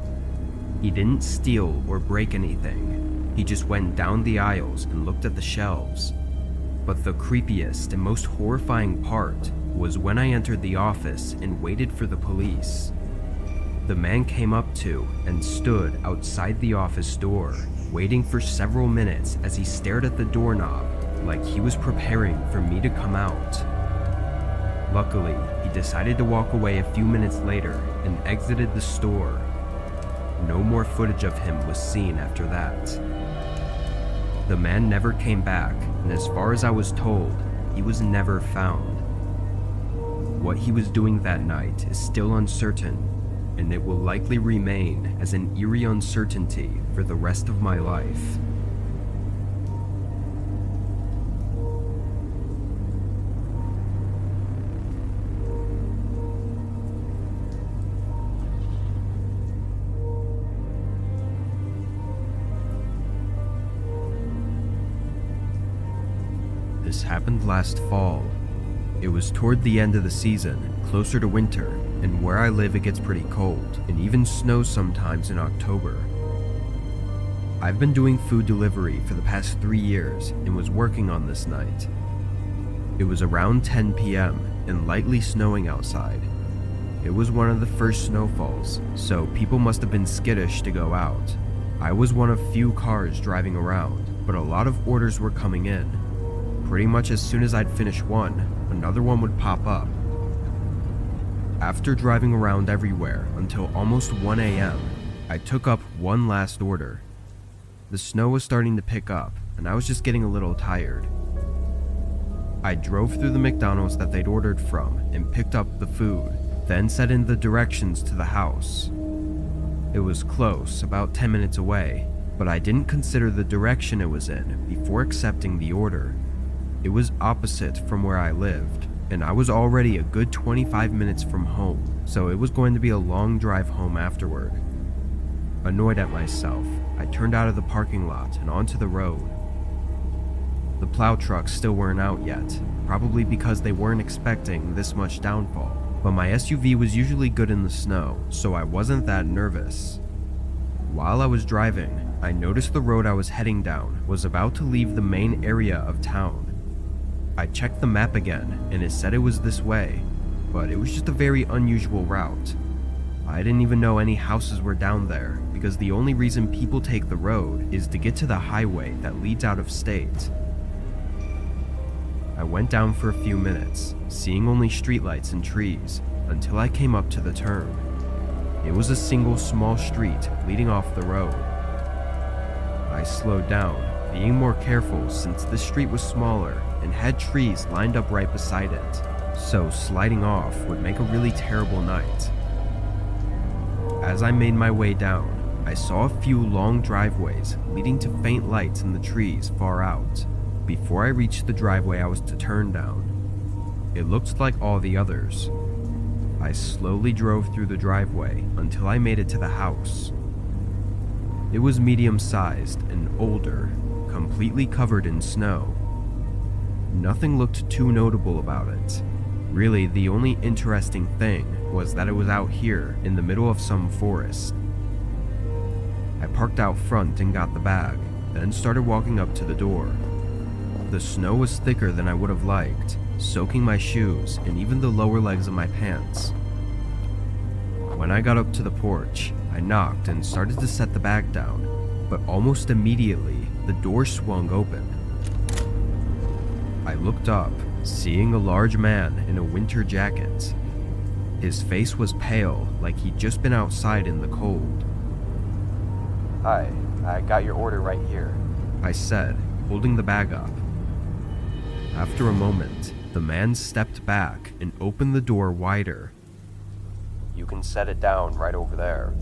He didn't steal or break anything, he just went down the aisles and looked at the shelves. But the creepiest and most horrifying part was when I entered the office and waited for the police. The man came up to and stood outside the office door, waiting for several minutes as he stared at the doorknob like he was preparing for me to come out. Luckily, he decided to walk away a few minutes later and exited the store. No more footage of him was seen after that. The man never came back, and as far as I was told, he was never found. What he was doing that night is still uncertain, and it will likely remain as an eerie uncertainty for the rest of my life. This happened last fall. It was toward the end of the season, closer to winter, and where I live it gets pretty cold, and even snows sometimes in October. I've been doing food delivery for the past 3 years and was working on this night. It was around 10 p.m. and lightly snowing outside. It was one of the first snowfalls, so people must have been skittish to go out. I was one of few cars driving around, but a lot of orders were coming in. Pretty much as soon as I'd finish one, another one would pop up. After driving around everywhere until almost 1 a.m., I took up one last order. The snow was starting to pick up, and I was just getting a little tired. I drove through the McDonald's that they'd ordered from and picked up the food, then set in the directions to the house. It was close, about 10 minutes away, but I didn't consider the direction it was in before accepting the order. It was opposite from where I lived, and I was already a good 25 minutes from home, so it was going to be a long drive home afterward. Annoyed at myself, I turned out of the parking lot and onto the road. The plow trucks still weren't out yet, probably because they weren't expecting this much downfall, but my SUV was usually good in the snow, so I wasn't that nervous. While I was driving, I noticed the road I was heading down was about to leave the main area of town. I checked the map again, and it said it was this way, but it was just a very unusual route. I didn't even know any houses were down there, because the only reason people take the road is to get to the highway that leads out of state. I went down for a few minutes, seeing only streetlights and trees, until I came up to the turn. It was a single small street leading off the road. I slowed down, being more careful since the street was smaller and had trees lined up right beside it, so sliding off would make a really terrible night. As I made my way down, I saw a few long driveways leading to faint lights in the trees far out. Before I reached the driveway I was to turn down, it looked like all the others. I slowly drove through the driveway until I made it to the house. It was medium-sized and older, completely covered in snow. Nothing looked too notable about it. Really, the only interesting thing was that it was out here in the middle of some forest. I parked out front and got the bag, then started walking up to the door. The snow was thicker than I would have liked, soaking my shoes and even the lower legs of my pants. When I got up to the porch, I knocked and started to set the bag down, but almost immediately, the door swung open. I looked up, seeing a large man in a winter jacket. His face was pale, like he'd just been outside in the cold. "Hi, I got your order right here," I said, holding the bag up. After a moment, the man stepped back and opened the door wider. "You can set it down right over there."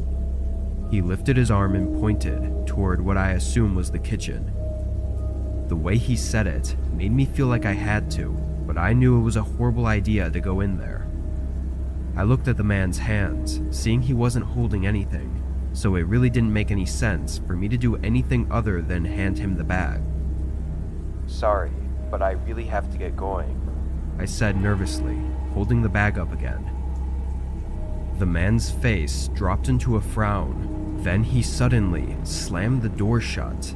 He lifted his arm and pointed toward what I assume was the kitchen. The way he said it made me feel like I had to, but I knew it was a horrible idea to go in there. I looked at the man's hands, seeing he wasn't holding anything, so it really didn't make any sense for me to do anything other than hand him the bag. Sorry, but I really have to get going, I said nervously, holding the bag up again. The man's face dropped into a frown, then he suddenly slammed the door shut.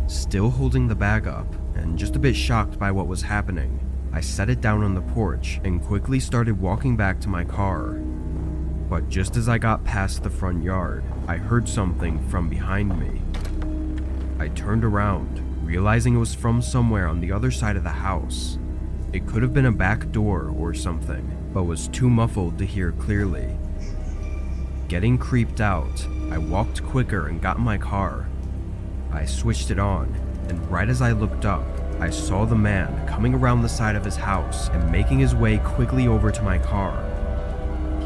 Still holding the bag up, and just a bit shocked by what was happening, I set it down on the porch and quickly started walking back to my car. But just as I got past the front yard, I heard something from behind me. I turned around, realizing it was from somewhere on the other side of the house. It could have been a back door or something, but was too muffled to hear clearly. Getting creeped out, I walked quicker and got in my car. I switched it on, and right as I looked up, I saw the man coming around the side of his house and making his way quickly over to my car.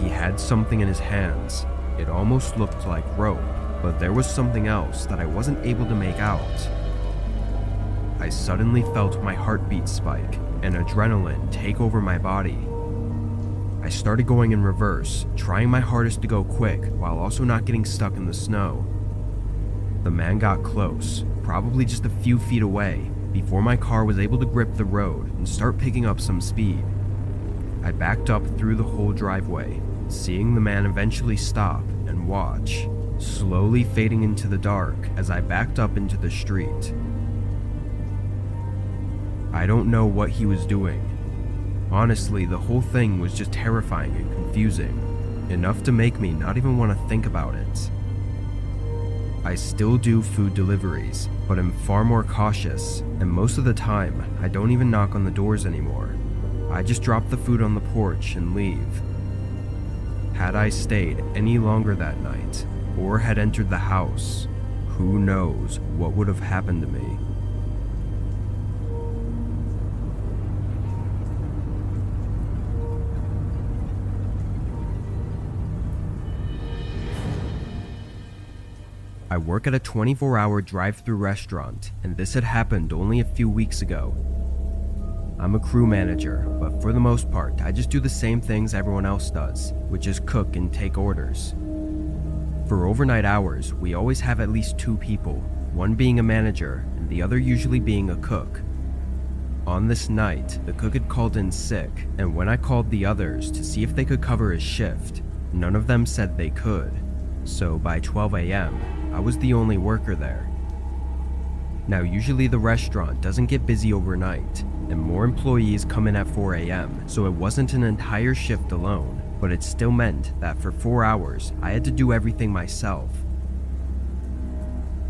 He had something in his hands. It almost looked like rope, but there was something else that I wasn't able to make out. I suddenly felt my heartbeat spike and adrenaline take over my body. I started going in reverse, trying my hardest to go quick while also not getting stuck in the snow. The man got close, probably just a few feet away, before my car was able to grip the road and start picking up some speed. I backed up through the whole driveway, seeing the man eventually stop and watch, slowly fading into the dark as I backed up into the street. I don't know what he was doing. Honestly, the whole thing was just terrifying and confusing, enough to make me not even want to think about it. I still do food deliveries, but am far more cautious, and most of the time, I don't even knock on the doors anymore. I just drop the food on the porch and leave. Had I stayed any longer that night, or had entered the house, who knows what would have happened to me. I work at a 24-hour drive-thru restaurant, and this had happened only a few weeks ago. I'm a crew manager, but for the most part, I just do the same things everyone else does, which is cook and take orders. For overnight hours, we always have at least 2 people, one being a manager and the other usually being a cook. On this night, the cook had called in sick, and when I called the others to see if they could cover his shift, none of them said they could. So by 12 a.m., I was the only worker there. Now usually the restaurant doesn't get busy overnight, and more employees come in at 4 a.m., so it wasn't an entire shift alone, but it still meant that for 4 hours, I had to do everything myself.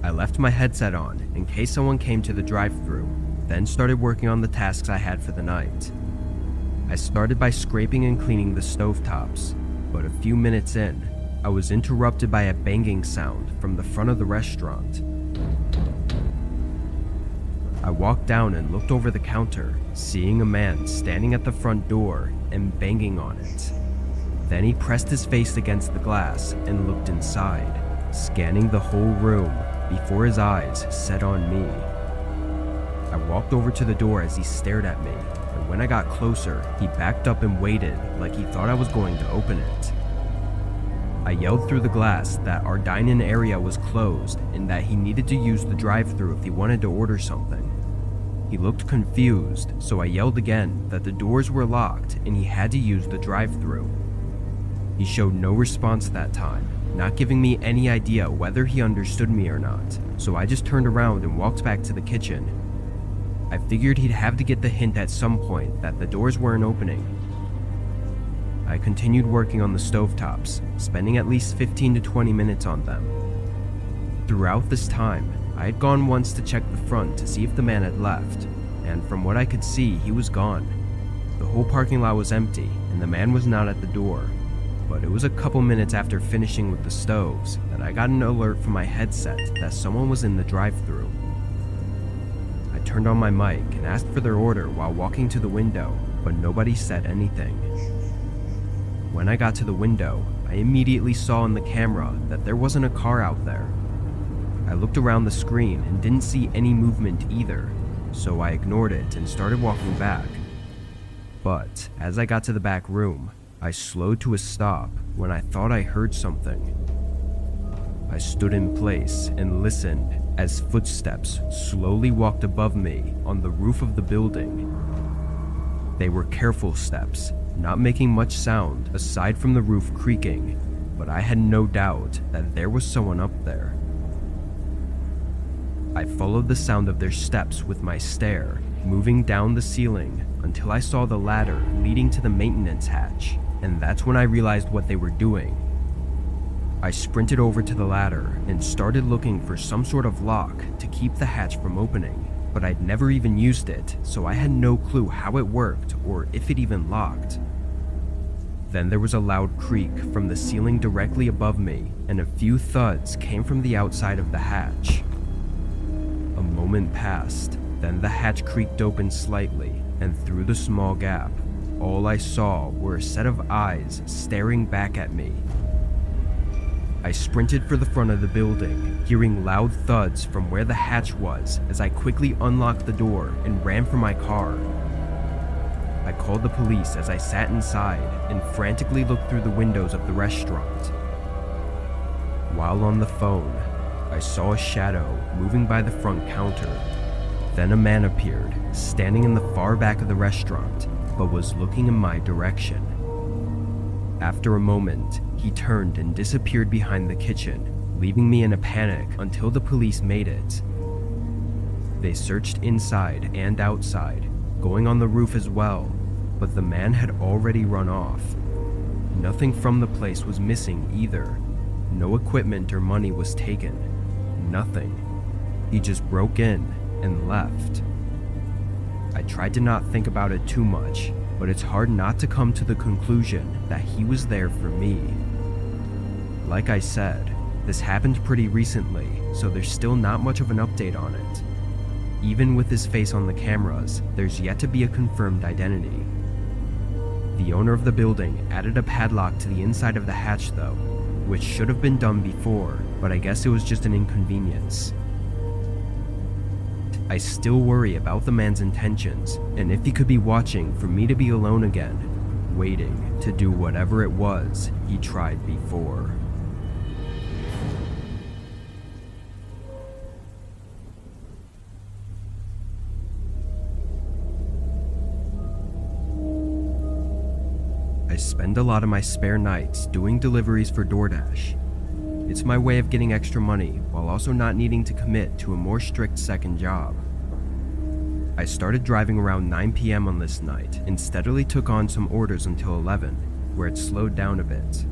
I left my headset on in case someone came to the drive-thru, then started working on the tasks I had for the night. I started by scraping and cleaning the stovetops, but a few minutes in, I was interrupted by a banging sound from the front of the restaurant. I walked down and looked over the counter, seeing a man standing at the front door and banging on it. Then he pressed his face against the glass and looked inside, scanning the whole room before his eyes set on me. I walked over to the door as he stared at me, and when I got closer, he backed up and waited like he thought I was going to open it. I yelled through the glass that our dine-in area was closed and that he needed to use the drive-thru if he wanted to order something. He looked confused, so I yelled again that the doors were locked and he had to use the drive-thru. He showed no response that time, not giving me any idea whether he understood me or not, so I just turned around and walked back to the kitchen. I figured he'd have to get the hint at some point that the doors weren't opening. I continued working on the stovetops, spending at least 15 to 20 minutes on them. Throughout this time, I had gone once to check the front to see if the man had left, and from what I could see, he was gone. The whole parking lot was empty, and the man was not at the door. But it was a couple minutes after finishing with the stoves that I got an alert from my headset that someone was in the drive-thru. I turned on my mic and asked for their order while walking to the window, but nobody said anything. When I got to the window, I immediately saw in the camera that there wasn't a car out there. I looked around the screen and didn't see any movement either, so I ignored it and started walking back. But as I got to the back room, I slowed to a stop when I thought I heard something. I stood in place and listened as footsteps slowly walked above me on the roof of the building. They were careful steps, not making much sound aside from the roof creaking, but I had no doubt that there was someone up there. I followed the sound of their steps with my stare, moving down the ceiling until I saw the ladder leading to the maintenance hatch, and that's when I realized what they were doing. I sprinted over to the ladder and started looking for some sort of lock to keep the hatch from opening, but I'd never even used it, so I had no clue how it worked or if it even locked. Then there was a loud creak from the ceiling directly above me, and a few thuds came from the outside of the hatch. A moment passed, then the hatch creaked open slightly, and through the small gap, all I saw were a set of eyes staring back at me. I sprinted for the front of the building, hearing loud thuds from where the hatch was as I quickly unlocked the door and ran for my car. I called the police as I sat inside and frantically looked through the windows of the restaurant. While on the phone, I saw a shadow moving by the front counter. Then a man appeared, standing in the far back of the restaurant, but was looking in my direction. After a moment, he turned and disappeared behind the kitchen, leaving me in a panic until the police made it. They searched inside and outside, going on the roof as well, but the man had already run off. Nothing from the place was missing either. No equipment or money was taken. Nothing. He just broke in and left. I tried to not think about it too much, but it's hard not to come to the conclusion that he was there for me. Like I said, this happened pretty recently, so there's still not much of an update on it. Even with his face on the cameras, there's yet to be a confirmed identity. The owner of the building added a padlock to the inside of the hatch though, which should have been done before, but I guess it was just an inconvenience. I still worry about the man's intentions, and if he could be watching for me to be alone again, waiting to do whatever it was he tried before. I spend a lot of my spare nights doing deliveries for DoorDash. It's my way of getting extra money while also not needing to commit to a more strict second job. I started driving around 9 p.m. on this night and steadily took on some orders until 11, where it slowed down a bit.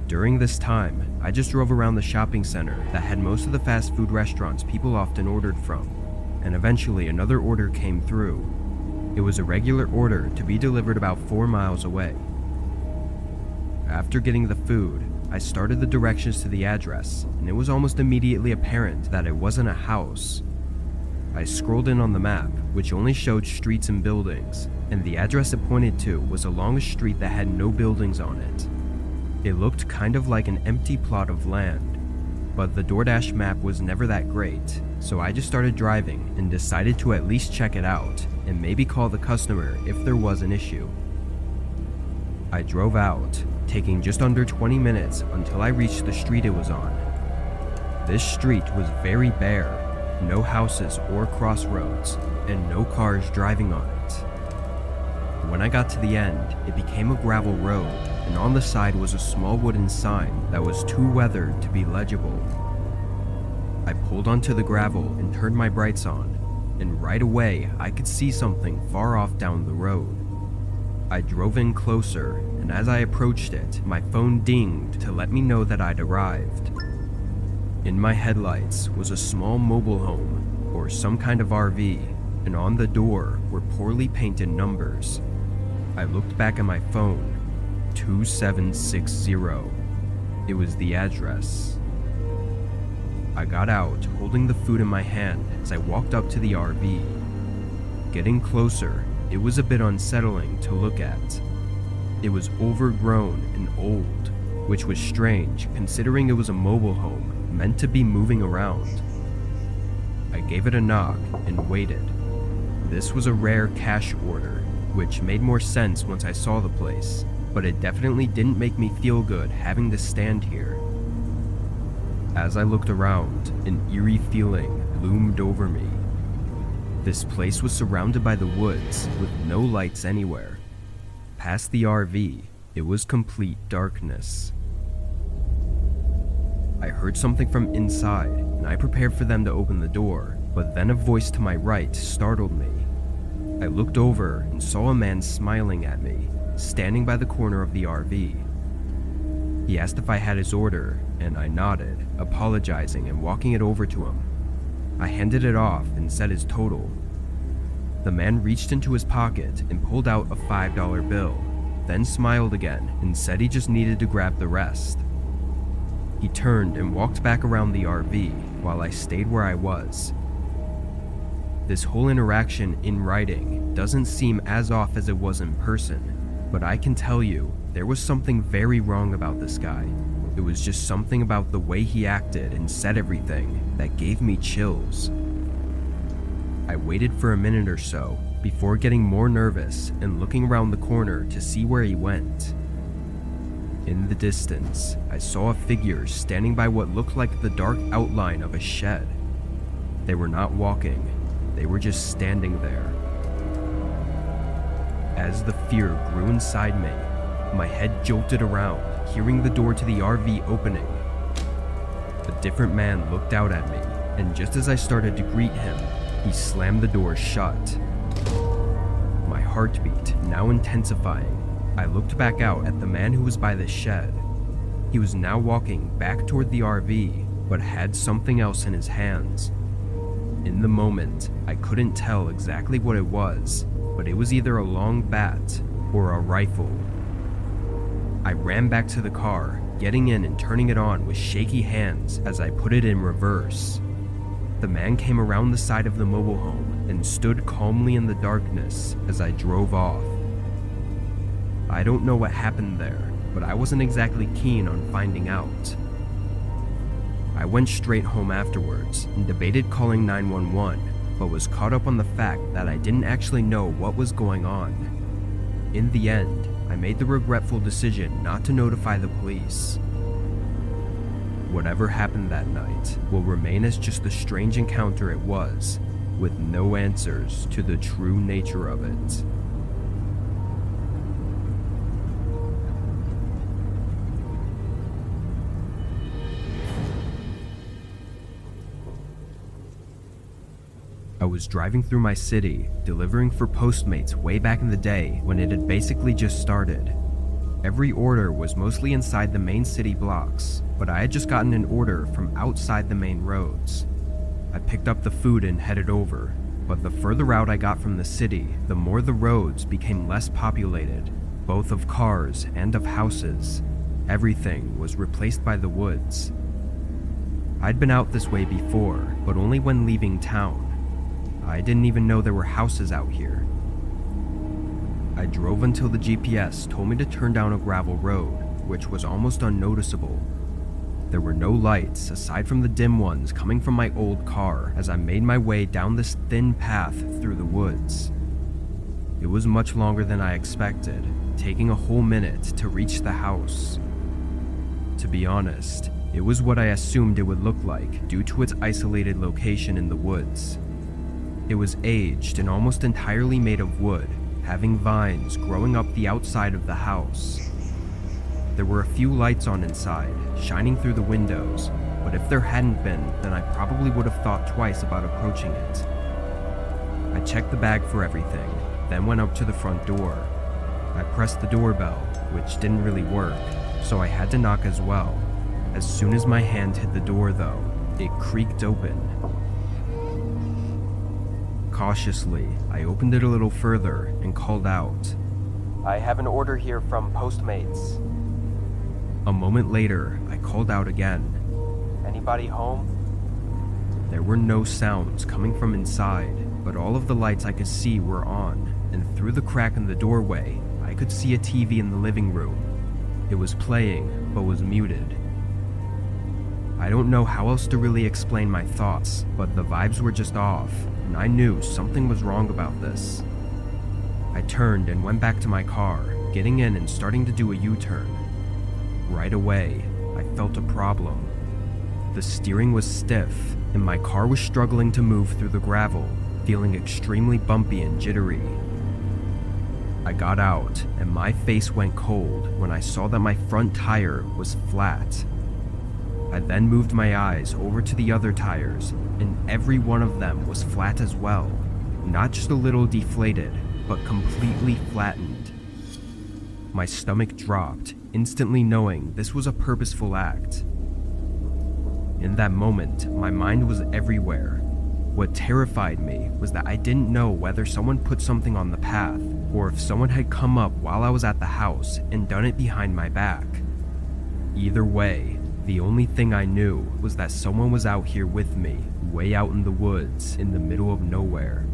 During this time, I just drove around the shopping center that had most of the fast food restaurants people often ordered from, and eventually another order came through. It was a regular order to be delivered about 4 miles away. After getting the food, I started the directions to the address, and it was almost immediately apparent that it wasn't a house. I scrolled in on the map, which only showed streets and buildings, and the address it pointed to was along a street that had no buildings on it. It looked kind of like an empty plot of land, but the DoorDash map was never that great, so I just started driving and decided to at least check it out and maybe call the customer if there was an issue. I drove out, taking just under 20 minutes until I reached the street it was on. This street was very bare, no houses or crossroads, and no cars driving on it. When I got to the end, it became a gravel road, and on the side was a small wooden sign that was too weathered to be legible. I pulled onto the gravel and turned my brights on, and right away I could see something far off down the road. I drove in closer, and as I approached it, my phone dinged to let me know that I'd arrived. In my headlights was a small mobile home, or some kind of RV, and on the door were poorly painted numbers. I looked back at my phone, 2760. It was the address. I got out, holding the food in my hand as I walked up to the RV. Getting closer, it was a bit unsettling to look at. It was overgrown and old, which was strange considering it was a mobile home meant to be moving around. I gave it a knock and waited. This was a rare cash order, which made more sense once I saw the place, but it definitely didn't make me feel good having to stand here. As I looked around, an eerie feeling loomed over me. This place was surrounded by the woods with no lights anywhere. Past the RV, it was complete darkness. I heard something from inside, and I prepared for them to open the door, but then a voice to my right startled me. I looked over and saw a man smiling at me, standing by the corner of the RV. He asked if I had his order, and I nodded, apologizing and walking it over to him. I handed it off and said his total. The man reached into his pocket and pulled out a $5 bill, then smiled again and said he just needed to grab the rest. He turned and walked back around the RV while I stayed where I was. This whole interaction in writing doesn't seem as off as it was in person, but I can tell you there was something very wrong about this guy. It was just something about the way he acted and said everything that gave me chills. I waited for a minute or so before getting more nervous and looking around the corner to see where he went. In the distance, I saw a figure standing by what looked like the dark outline of a shed. They were not walking, they were just standing there. As the fear grew inside me, my head jolted around, hearing the door to the RV opening. A different man looked out at me, and just as I started to greet him, he slammed the door shut. My heartbeat now intensifying, I looked back out at the man who was by the shed. He was now walking back toward the RV, but had something else in his hands. In the moment, I couldn't tell exactly what it was, but it was either a long bat or a rifle. I ran back to the car, getting in and turning it on with shaky hands as I put it in reverse. The man came around the side of the mobile home and stood calmly in the darkness as I drove off. I don't know what happened there, but I wasn't exactly keen on finding out. I went straight home afterwards and debated calling 911, but was caught up on the fact that I didn't actually know what was going on. In the end, I made the regretful decision not to notify the police. Whatever happened that night will remain as just the strange encounter it was, with no answers to the true nature of it. I was driving through my city, delivering for Postmates way back in the day when it had basically just started. Every order was mostly inside the main city blocks, but I had just gotten an order from outside the main roads. I picked up the food and headed over, but the further out I got from the city, the more the roads became less populated, both of cars and of houses. Everything was replaced by the woods. I'd been out this way before, but only when leaving town. I didn't even know there were houses out here. I drove until the GPS told me to turn down a gravel road, which was almost unnoticeable. There were no lights aside from the dim ones coming from my old car as I made my way down this thin path through the woods. It was much longer than I expected, taking a whole minute to reach the house. To be honest, it was what I assumed it would look like due to its isolated location in the woods. It was aged and almost entirely made of wood, having vines growing up the outside of the house. There were a few lights on inside, shining through the windows, but if there hadn't been, then I probably would have thought twice about approaching it. I checked the bag for everything, then went up to the front door. I pressed the doorbell, which didn't really work, so I had to knock as well. As soon as my hand hit the door though, it creaked open. Cautiously, I opened it a little further and called out, I have an order here from Postmates. A moment later, I called out again. Anybody home? There were no sounds coming from inside, but all of the lights I could see were on, and through the crack in the doorway, I could see a TV in the living room. It was playing, but was muted. I don't know how else to really explain my thoughts, but the vibes were just off, and I knew something was wrong about this. I turned and went back to my car, getting in and starting to do a U-turn. Right away, I felt a problem. The steering was stiff, and my car was struggling to move through the gravel, feeling extremely bumpy and jittery. I got out, and my face went cold when I saw that my front tire was flat. I then moved my eyes over to the other tires, and every one of them was flat as well. Not just a little deflated, but completely flattened. My stomach dropped, instantly knowing this was a purposeful act. In that moment, my mind was everywhere. What terrified me was that I didn't know whether someone put something on the path, or if someone had come up while I was at the house and done it behind my back. Either way, the only thing I knew was that someone was out here with me, way out in the woods, in the middle of nowhere.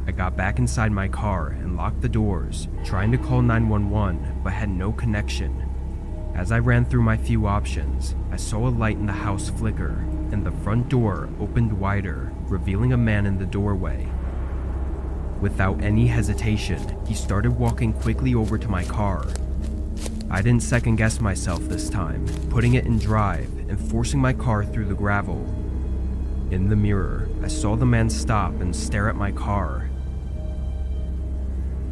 I got back inside my car and locked the doors, trying to call 911, but had no connection. As I ran through my few options, I saw a light in the house flicker, and the front door opened wider, revealing a man in the doorway. Without any hesitation, he started walking quickly over to my car. I didn't second guess myself this time, putting it in drive and forcing my car through the gravel. In the mirror, I saw the man stop and stare at my car.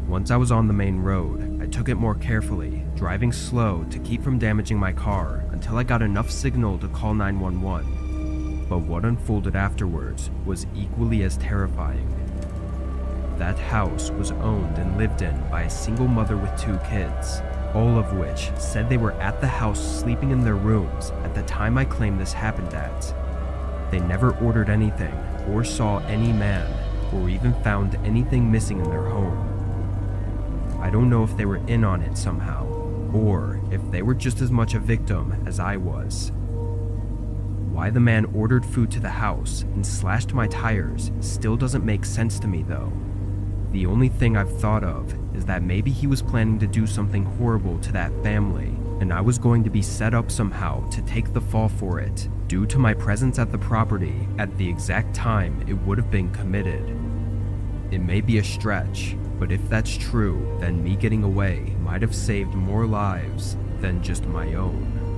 Once I was on the main road, I took it more carefully, driving slow to keep from damaging my car until I got enough signal to call 911. But what unfolded afterwards was equally as terrifying. That house was owned and lived in by a single mother with 2 kids, all of which said they were at the house sleeping in their rooms at the time I claim this happened at. They never ordered anything or saw any man or even found anything missing in their home. I don't know if they were in on it somehow, or if they were just as much a victim as I was. Why the man ordered food to the house and slashed my tires still doesn't make sense to me though. The only thing I've thought of is that maybe he was planning to do something horrible to that family, and I was going to be set up somehow to take the fall for it, due to my presence at the property at the exact time it would have been committed. It may be a stretch, but if that's true, then me getting away might have saved more lives than just my own.